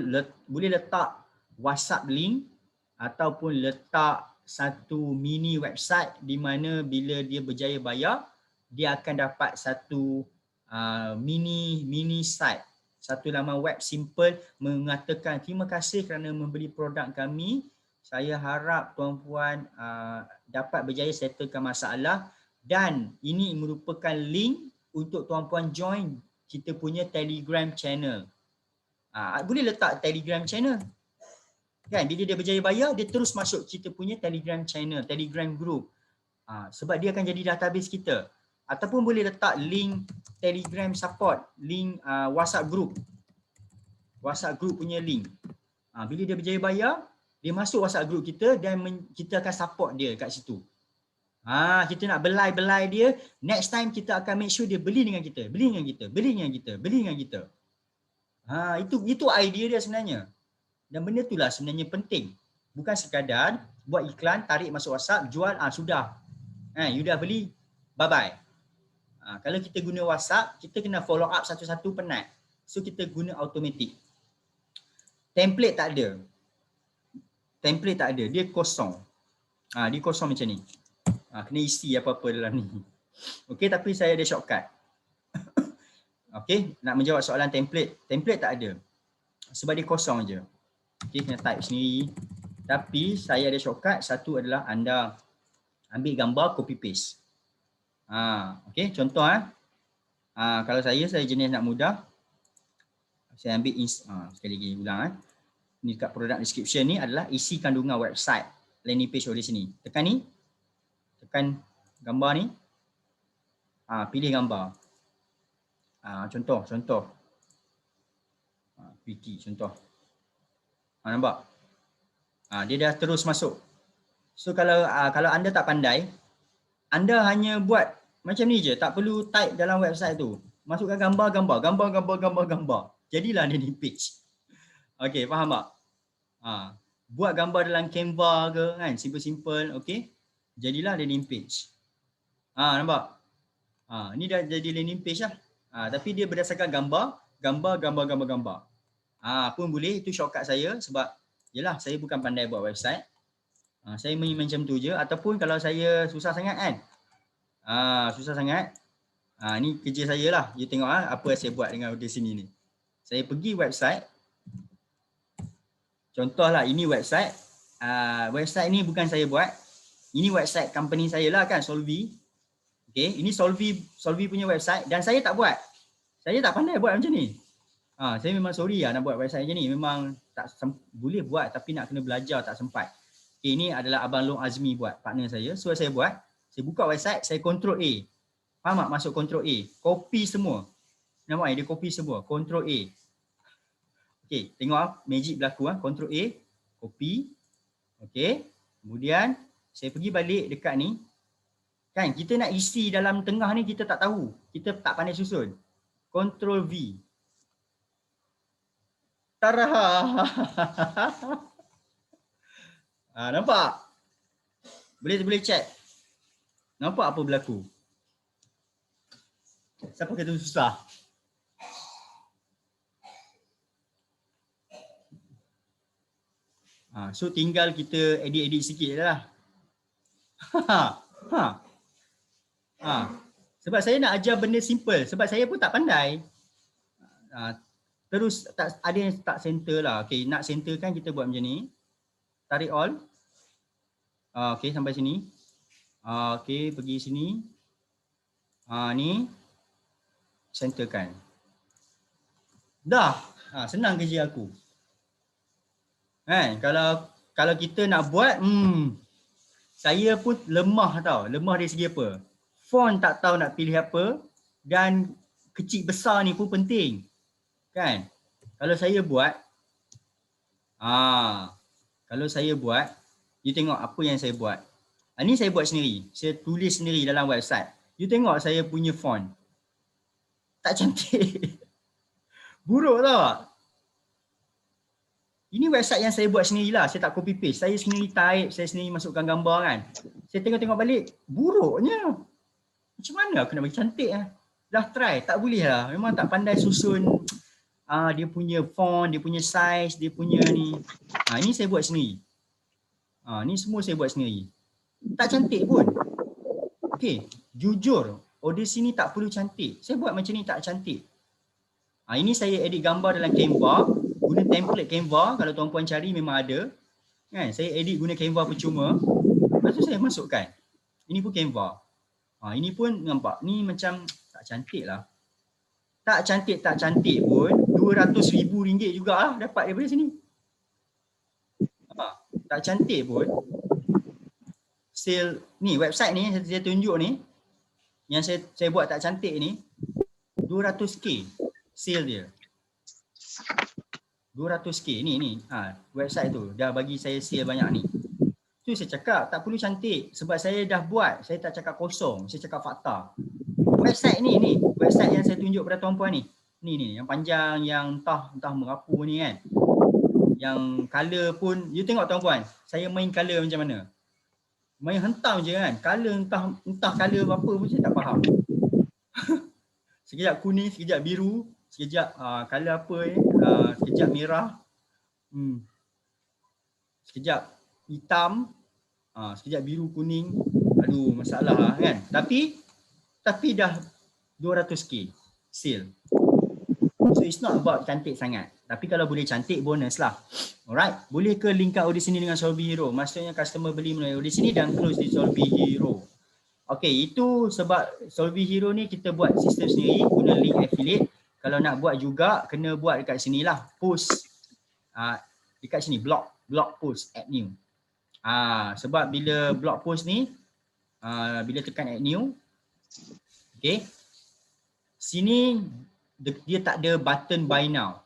boleh letak WhatsApp link ataupun letak satu mini website di mana bila dia berjaya bayar, dia akan dapat satu mini site, satu laman web simple mengatakan terima kasih kerana membeli produk kami. Saya harap tuan-puan dapat berjaya settlekan masalah, dan ini merupakan link untuk tuan-puan join kita punya Telegram channel. Boleh letak Telegram channel. Kan, bila dia berjaya bayar, dia terus masuk kita punya Telegram channel, Telegram group. Sebab dia akan jadi database kita. Ataupun boleh letak link Telegram support, link WhatsApp group. WhatsApp group punya link. Bila dia berjaya bayar, dia masuk WhatsApp group kita dan kita akan support dia kat situ. Kita nak belai dia, next time kita akan make sure dia beli dengan kita, beli dengan kita, beli dengan kita, beli dengan kita. Itu idea dia sebenarnya. Dan benda itulah sebenarnya penting. Bukan sekadar buat iklan, tarik masuk WhatsApp, jual, sudah. You dah beli, bye-bye. Kalau kita guna WhatsApp, kita kena follow up satu-satu, penat. So kita guna automatic. Template tak ada. Dia kosong. Dia kosong macam ni. Kena isi apa-apa dalam ni. Okey, tapi saya ada shortcut. Okey, nak menjawab soalan template. Template tak ada. Sebab dia kosong je. Okey, kena type sendiri. Tapi saya ada shortcut. Satu adalah anda ambil gambar, copy paste. Okey, contoh kalau saya jenis nak mudah. Saya ambil sekali lagi ulang Ni kat product description ni adalah isi kandungan website landing page di sini. Tekan ni. Tekan gambar ni. Pilih gambar. Contoh. Wiki contoh. Nampak? Dia dah terus masuk. So kalau anda tak pandai, anda hanya buat macam ni je, tak perlu type dalam website tu. Masukkan gambar. Jadilah landing page. Okey, faham tak? Buat gambar dalam Canva ke kan, simple, okey. Jadilah landing page. Nampak? Ni dah jadi landing page lah. Tapi dia berdasarkan gambar. Pun boleh, itu shortcut saya sebab yelah saya bukan pandai buat website. Saya main macam tu je. Ataupun kalau saya susah sangat kan. Ni kerja saya lah. You tengok apa yang saya buat dengan di sini ni. Saya pergi website. Contohlah ini website. Website ni bukan saya buat. Ini website company saya lah kan, Solvy. Okay, ini Solvy punya website dan saya tak buat. Saya tak pandai buat macam ni. Saya memang sorry nak buat website macam ni. Memang tak boleh buat tapi nak kena belajar, tak sempat. Okay, ini adalah Abang Long Azmi buat, partner saya. So saya buat, saya buka website, saya Ctrl A. Faham tak masuk Ctrl A? Copy semua. Nampak dia copy semua. Ctrl A. Okay, tengok magic berlaku. Ctrl A, copy. Okay, kemudian saya pergi balik dekat ni. Kan kita nak isi dalam tengah ni kita tak tahu. Kita tak pandai susun. Ctrl V. Tarah. Nampak? Boleh check. Nampak apa berlaku? Siapa kata susah? So tinggal kita edit sikit je lah. Sebab saya nak ajar benda simple. Sebab saya pun tak pandai. Terus tak ada yang tak center lah. Okay, nak center kan kita buat macam ni. Tarik all. Okay, sampai sini. Okay, pergi sini. Ni. Centerkan. Dah. Senang kerja aku. Kan? Kalau kita nak buat, saya pun lemah tau. Lemah dari segi apa? Font tak tahu nak pilih apa. Dan kecil besar ni pun penting. Kan? Kalau saya buat, you tengok apa yang saya buat. Ni saya buat sendiri. Saya tulis sendiri dalam website. You tengok saya punya font. Tak cantik. Buruk tau. Ini website yang saya buat sendirilah. Saya tak copy paste. Saya sendiri type, saya sendiri masukkan gambar kan. Saya tengok-tengok balik, buruknya. Macam mana aku nak bagi cantik Dah try, tak boleh lah. Memang tak pandai susun dia punya font, dia punya size, dia punya ni. Ini saya buat sendiri. Ni semua saya buat sendiri. Tak cantik pun. Okey, jujur, order sini tak perlu cantik. Saya buat macam ni tak cantik. Ini saya edit gambar dalam Canva, guna template Canva, kalau tuan-puan cari memang ada. Kan? Saya edit guna Canva percuma. Lepas tu saya masukkan. Ini pun Canva. Ini pun nampak, ni macam tak cantik lah. Tak cantik pun, RM200,000 jugalah dapat daripada sini. Tak cantik pun. Sale ni, website ni saya tunjuk ni, yang saya buat tak cantik ni, 200k sale dia. 200k ni website tu dah bagi saya sale banyak ni. Tu saya cakap tak perlu cantik sebab saya dah buat, saya tak cakap kosong, saya cakap fakta. Website ni website yang saya tunjuk pada tuan-puan ni. Ni yang panjang, yang entah merapu ni kan. Yang color pun, you tengok tuan-puan, saya main color macam mana. Main hentam je kan. Color entah color apa pun saya tak faham. Sekejap kuning, sekejap biru, sekejap color apa ni, sekejap merah. Sekejap hitam, sekejap biru kuning. Aduh, masalah kan. Tapi dah 200k sale. So it's not about cantik sangat. Tapi kalau boleh cantik, bonus lah. Alright, boleh ke linkkan order sini dengan Solvay Hero? Maksudnya customer beli melalui order sini dan close di Solvay Hero. Okay, itu sebab Solvay Hero ni kita buat sistem sendiri guna link affiliate. Kalau nak buat juga, kena buat dekat sini lah. Post dekat sini, blog post, add new. Sebab bila blog post ni, bila tekan add new, okay, sini dia tak ada button buy now.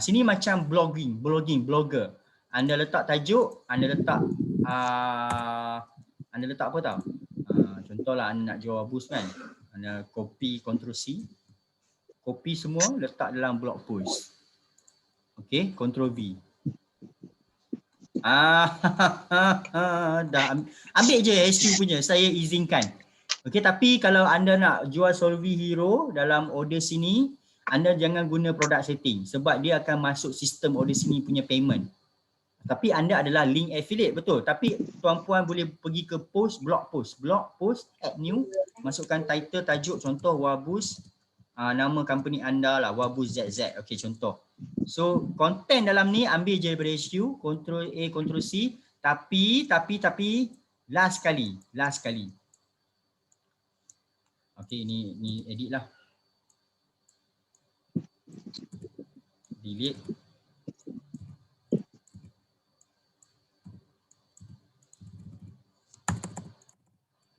Sini macam blogger. Anda letak tajuk, anda letak apa tau? Contohlah anda nak jual boost kan. Anda copy, Ctrl C. Copy semua, letak dalam blog post. Okay, Ctrl V. Dah ambil je SQ punya, saya izinkan. Okay, tapi kalau anda nak jual Solvay Hero dalam order sini, anda jangan guna product setting sebab dia akan masuk sistem order sini punya payment. Tapi anda adalah link affiliate, betul. Tapi tuan-puan boleh pergi ke blog post, add new, masukkan title, tajuk, contoh Wabus, nama company anda lah, Wabus ZZ. Okay, contoh. So, content dalam ni ambil je daripada HQ, Ctrl A, Ctrl C, tapi last kali. Okay, ni edit lah. Delete.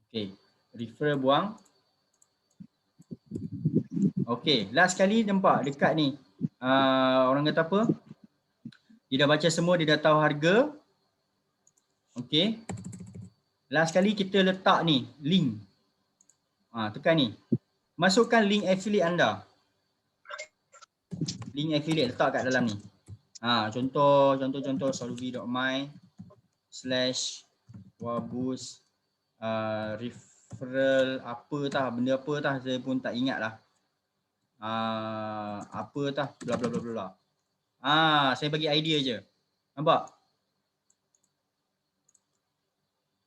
Okay, refer buang. Okay, last kali nampak dekat ni. Orang kata apa? Dia dah baca semua, dia dah tahu harga. Okay. Last kali kita letak ni, link. Tekan ni. Masukkan link affiliate anda. Link affiliate letak kat dalam ni. Contoh solvay.my/wabus referral benda apa saya pun tak ingat lah. Bla bla bla bla. Saya bagi idea je. Nampak?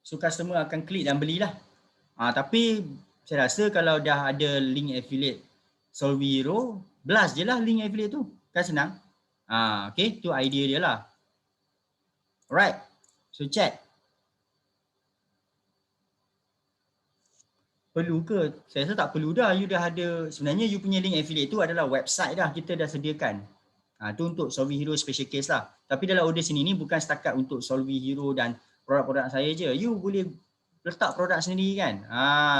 So customer akan klik dan belilah. Tapi saya rasa kalau dah ada link affiliate Solvay Hero, blast je lah link affiliate tu. Kan senang. Okay, tu idea dia lah. Alright. So check. Perlu ke? Saya rasa tak perlu dah. You dah ada, sebenarnya you punya link affiliate tu adalah website dah. Kita dah sediakan. Tu untuk Solvay Hero special case lah. Tapi dalam order sini ni bukan setakat untuk Solvay Hero dan produk-produk saya je. You boleh letak produk sendiri kan.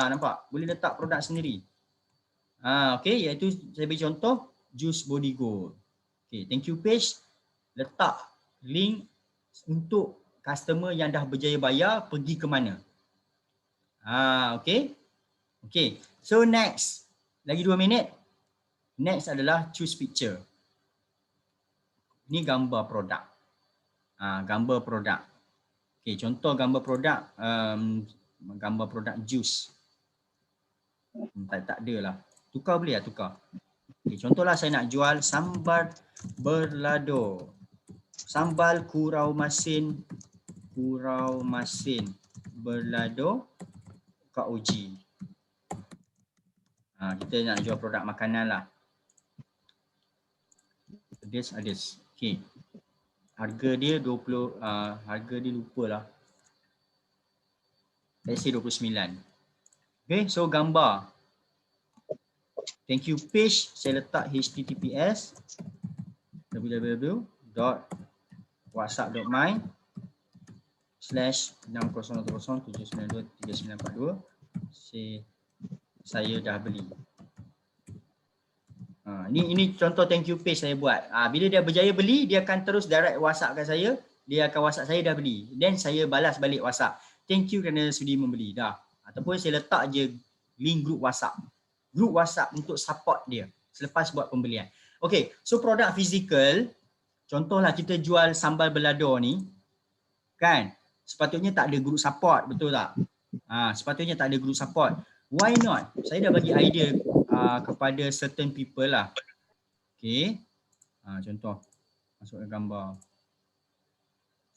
Nampak? Boleh letak produk sendiri. Okay, iaitu saya bagi contoh Juice Body Gold. Okay, thank you page. Letak link untuk customer yang dah berjaya bayar pergi ke mana. Okay. Okay, so next. Lagi 2 minit. Next adalah choose picture. Ini gambar produk. Gambar produk. Okay, contoh gambar produk. Gambar produk juice. Tak ada lah. Tukar boleh lah, tukar. Okay, contohlah saya nak jual sambal berlado. Sambal kurau masin Kurau Masin Berlado Kak Oji. Kita nak jual produk makanan lah. Ades. Okay. Harga dia 20, harga dia lupalah. Let's say 29. Okay, so gambar. Thank you page, saya letak https www.whatsapp.my/6010792392. Saya dah beli. Ini contoh thank you page saya buat. Bila dia berjaya beli, dia akan terus direct WhatsApp kat saya. Dia akan WhatsApp saya dah beli. Then saya balas balik WhatsApp. Thank you kerana sudi membeli. Dah. Ataupun saya letak je link group WhatsApp. Group WhatsApp untuk support dia selepas buat pembelian. Okay, so produk fizikal, contohlah kita jual sambal belado ni, kan? Sepatutnya tak ada group support, betul tak? Sepatutnya tak ada group support. Why not? Saya dah bagi idea kepada certain people lah. Okay, contoh masuk ke gambar.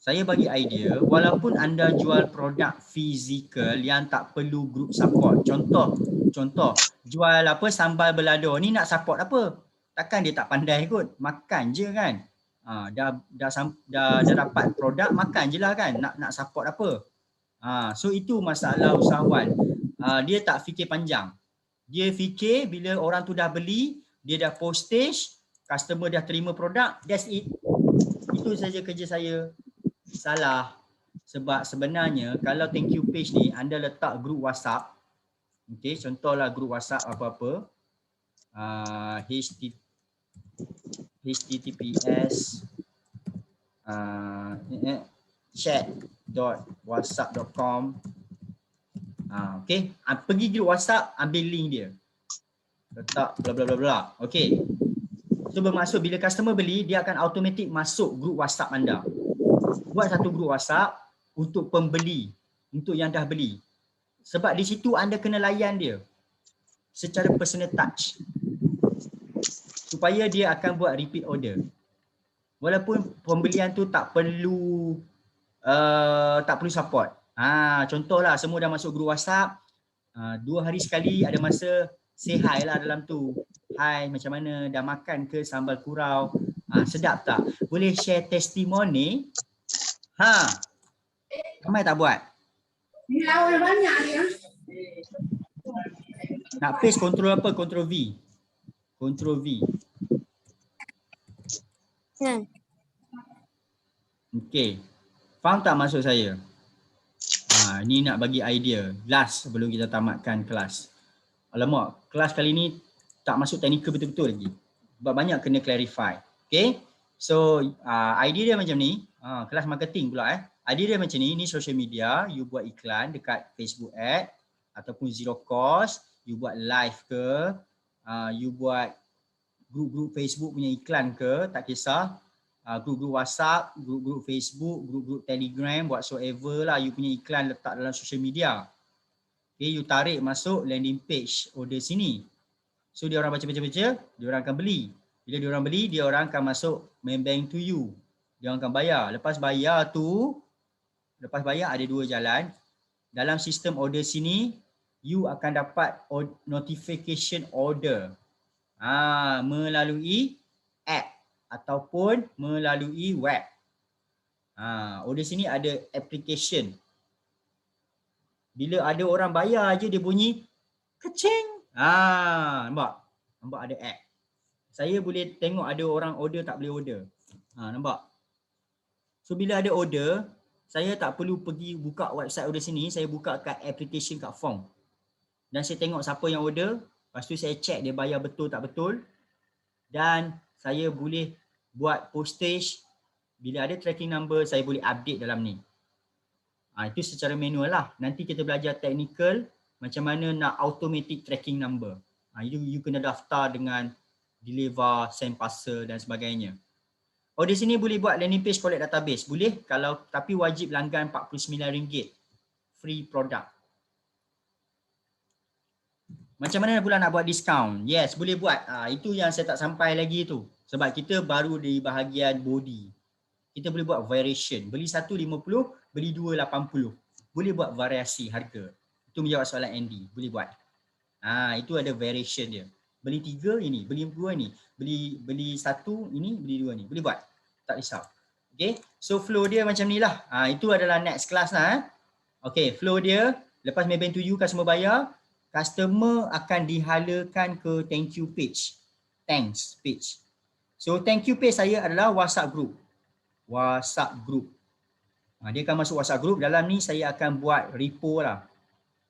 Saya bagi idea, walaupun anda jual produk fizikal yang tak perlu group support. Contoh, jual apa sambal belado ni nak support apa? Takkan dia tak pandai kot, makan je kan. Dah dapat produk, makan je lah kan. Nak support apa? So itu masalah usahawan. Dia tak fikir panjang. Dia fikir bila orang tu dah beli, dia dah postage, customer dah terima produk, that's it. Itu saja kerja saya. Salah. Sebab sebenarnya kalau thank you page ni anda letak group WhatsApp. Okey, contohlah group WhatsApp apa-apa. https chat.whatsapp.com. Okey, pergi group WhatsApp, ambil link dia. Letak bla bla bla bla. Okey. So bermaksud bila customer beli, dia akan automatik masuk group WhatsApp anda. Buat satu group WhatsApp untuk pembeli, untuk yang dah beli. Sebab di situ anda kena layan dia secara personal touch. Supaya dia akan buat repeat order. Walaupun pembelian tu tak perlu support. Contohlah semua dah masuk group WhatsApp, 2 hari sekali ada masa say hi lah dalam tu. Hai, macam mana? Dah makan ke sambal kurau? Sedap tak? Boleh share testimoni? Ramai tak buat? Banyak ya. Nak paste kontrol apa? Kontrol V. Kontrol V. Okey. Faham tak maksud saya? Ni nak bagi idea. Last sebelum kita tamatkan kelas. Alamak, kelas kali ni tak masuk teknikal betul-betul lagi. Sebab banyak kena clarify. Okay. So, idea dia macam ni. Kelas marketing pula Idea dia macam ni social media. You buat iklan dekat Facebook ad. Ataupun zero cost. You buat live ke. You buat grup-grup Facebook punya iklan ke. Tak kisah. Grup-grup WhatsApp, grup-grup Facebook, grup-grup Telegram, whatsoever lah. You punya iklan letak dalam social media. Okay, you tarik masuk landing page order sini. So dia orang baca-baca, dia orang akan beli. Bila dia orang beli, dia orang akan masuk main bank to you. Dia orang akan bayar. Lepas bayar ada 2 jalan. Dalam sistem order sini, you akan dapat notification order melalui app ataupun melalui web. Order sini ada application. Bila ada orang bayar je dia bunyi kecing. Nampak? Nampak ada app. Saya boleh tengok ada orang order tak boleh order. Nampak? So bila ada order, saya tak perlu pergi buka website order sini, saya buka kat application kat form. Dan saya tengok siapa yang order, lepas tu saya check dia bayar betul tak betul. Dan saya boleh buat postage. Bila ada tracking number, saya boleh update dalam ni. Itu secara manual lah. Nanti kita belajar technical macam mana nak automatic tracking number. You kena daftar dengan deliver, send parcel dan sebagainya. Di sini boleh buat landing page collect database. Boleh, tapi wajib langgan RM49. Free product. Macam mana pula nak buat diskaun? Yes, boleh buat. Itu yang saya tak sampai lagi tu. Sebab kita baru di bahagian body. Kita boleh buat variation. Beli 1 50, beli 280. Boleh buat variasi harga. Itu menjawab soalan Andy. Boleh buat. Itu ada variation dia. Beli 3 ini, beli 2 ini, beli 1 ini, beli 2 ni. Boleh buat. Tak risau. Okay. So flow dia macam ni lah. Itu adalah next class lah. Okay, flow dia. Lepas Maybank to you, customer bayar. Customer akan dihalakan ke thank you page. Thanks page. So thank you page saya adalah WhatsApp group. WhatsApp group. Dia akan masuk WhatsApp group. Dalam ni saya akan buat repo lah.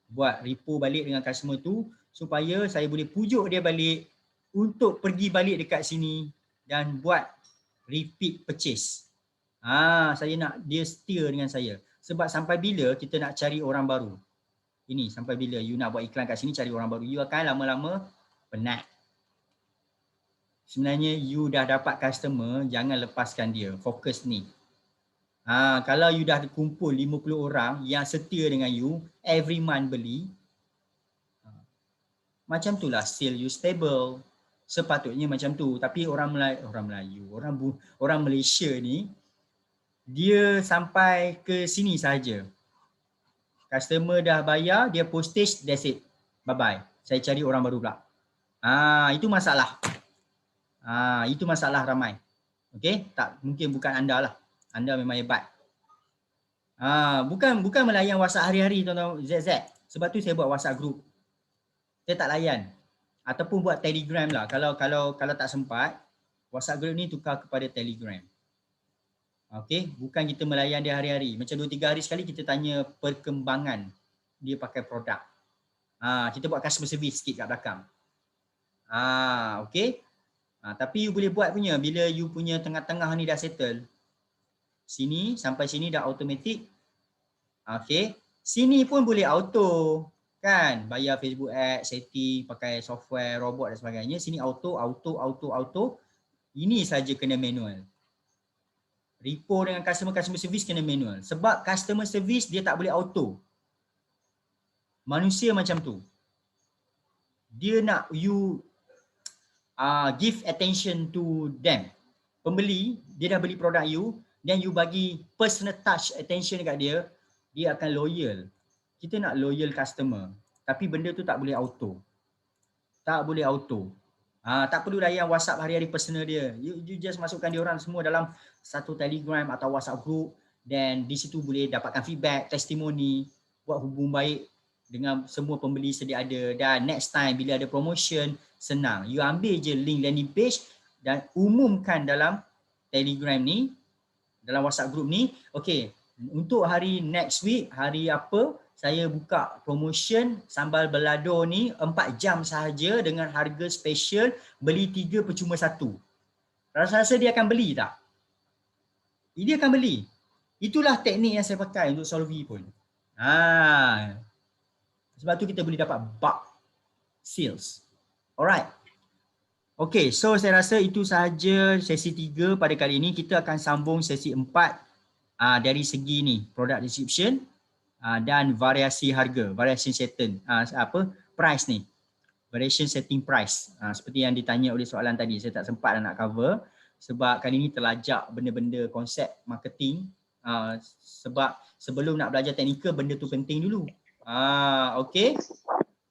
Buat repo balik dengan customer tu supaya saya boleh pujuk dia balik untuk pergi balik dekat sini dan buat repeat purchase. Saya nak dia setia dengan saya. Sebab sampai bila kita nak cari orang baru? Ini sampai bila you nak buat iklan kat sini cari orang baru? You akan lama-lama penat. Sebenarnya you dah dapat customer, jangan lepaskan dia. Fokus ni. Kalau you dah kumpul 50 orang yang setia dengan you, every month beli, macam tu lah sale you stable. Sepatutnya macam tu. Tapi orang Melayu, orang Malaysia ni, dia sampai ke sini saja. Customer dah bayar, dia postage, that's it. Bye-bye. Saya cari orang baru pula. Itu masalah. Itu masalah ramai. Okay? Tak, mungkin bukan anda lah. Anda memang hebat. Bukan melayan WhatsApp hari-hari tuan-tuan ZZ. Sebab tu saya buat WhatsApp group. Saya tak layan. Ataupun buat Telegram lah. Kalau tak sempat, WhatsApp group ni tukar kepada Telegram. Okay, bukan kita melayan dia hari-hari. Macam 2-3 hari sekali kita tanya perkembangan dia pakai produk. Kita buat customer service sikit kat belakang. Okay. Tapi you boleh buat punya bila you punya tengah-tengah ni dah settle. Sini sampai sini dah automatic. Okay. Sini pun boleh auto. Kan? Bayar Facebook Ads, setting, pakai software, robot dan sebagainya. Sini auto. Ini saja kena manual. Repo dengan customer service kena manual. Sebab customer service dia tak boleh auto. Manusia macam tu. Dia nak you give attention to them. Pembeli, dia dah beli produk you, dan you bagi personal touch attention dekat dia, dia akan loyal. Kita nak loyal customer. Tapi benda tu tak boleh auto. Tak boleh auto. Tak perlu layan WhatsApp hari-hari personal dia. You just masukkan dia orang semua dalam satu Telegram atau WhatsApp group, dan di situ boleh dapatkan feedback, testimoni, buat hubung baik dengan semua pembeli sedia ada. Dan next time bila ada promotion, senang. You ambil je link landing page dan umumkan dalam Telegram ni, dalam WhatsApp group ni. Okay, untuk hari next week, hari apa, saya buka promotion sambal balado ni 4 jam sahaja dengan harga special, beli 3 percuma 1. Rasa-rasa dia akan beli tak? Dia akan beli. Itulah teknik yang saya pakai untuk Solvi pun. Sebab tu kita boleh dapat bulk sales. Alright. Okay, so saya rasa itu sahaja sesi 3 pada kali ini. Kita akan sambung sesi 4 dari segi ni, product description dan variasi harga, variation setting, price ni. Variation setting price. Seperti yang ditanya oleh soalan tadi, saya tak sempat nak cover sebab kali ini terlajak benda-benda konsep marketing. Sebab sebelum nak belajar teknikal, benda tu penting dulu. Okay.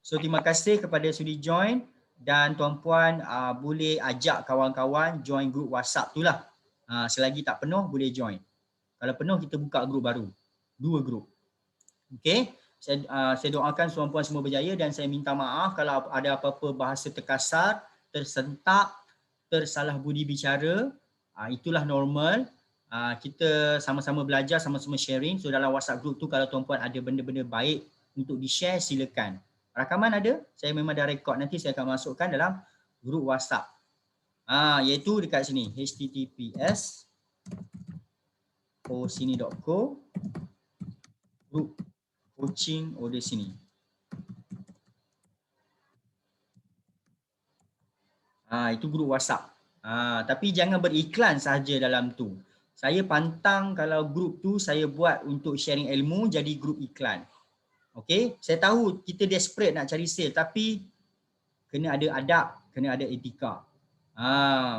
So terima kasih kepada sudi join, dan tuan-puan boleh ajak kawan-kawan join group WhatsApp tu lah. Selagi tak penuh boleh join. Kalau penuh kita buka group baru. 2 group. Okay. Saya doakan tuan-puan semua berjaya, dan saya minta maaf kalau ada apa-apa bahasa terkasar, tersentak, tersalah budi bicara. Itulah normal. Kita sama-sama belajar, sama-sama sharing. So dalam WhatsApp group tu kalau tuan-puan ada benda-benda baik untuk di-share, silakan. Rakaman ada, saya memang dah rekod, nanti saya akan masukkan dalam grup WhatsApp. Iaitu dekat sini, https://sini.co grup coaching order sini. Itu grup WhatsApp. Tapi jangan beriklan sahaja dalam tu. Saya pantang kalau grup tu saya buat untuk sharing ilmu jadi grup iklan. Okay, saya tahu kita desperate nak cari sale, tapi kena ada adab, kena ada etika.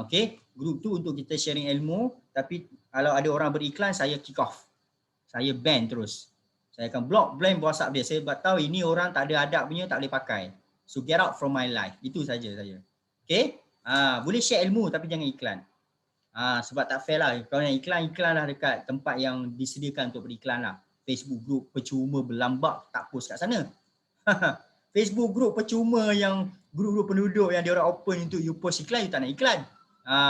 Okay, grup tu untuk kita sharing ilmu, tapi kalau ada orang beriklan saya kick off. saya ban terus. Saya akan blame WhatsApp dia. Saya tahu ini orang tak ada adab punya, tak boleh pakai. So get out from my life. Itu saja saya. Okay? Boleh share ilmu tapi jangan iklan. Sebab tak fair lah. Kalau nak iklan lah dekat tempat yang disediakan untuk beriklan lah. Facebook group percuma berlambak, tak post kat sana. Facebook group percuma yang grup-grup penduduk yang dia orang open untuk you post iklan, you tak nak iklan.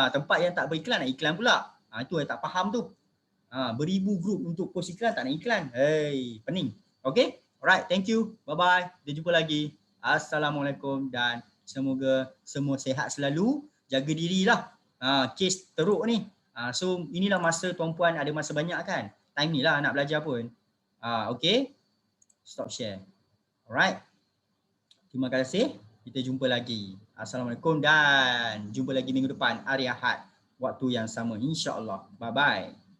Tempat yang tak beriklan nak iklan pula. Itu yang tak faham tu. Beribu grup untuk post iklan, tak nak iklan. Hey, pening. Okay? Alright, thank you. Bye-bye. Kita jumpa lagi. Assalamualaikum dan semoga semua sihat selalu. Jaga dirilah. Kes teruk ni. So inilah masa tuan-puan ada masa banyak kan. Time ni lah nak belajar pun. Okay? Stop share. Alright. Terima kasih. Kita jumpa lagi. Assalamualaikum dan jumpa lagi minggu depan hari Ahad. Waktu yang sama insya-Allah. Bye-bye.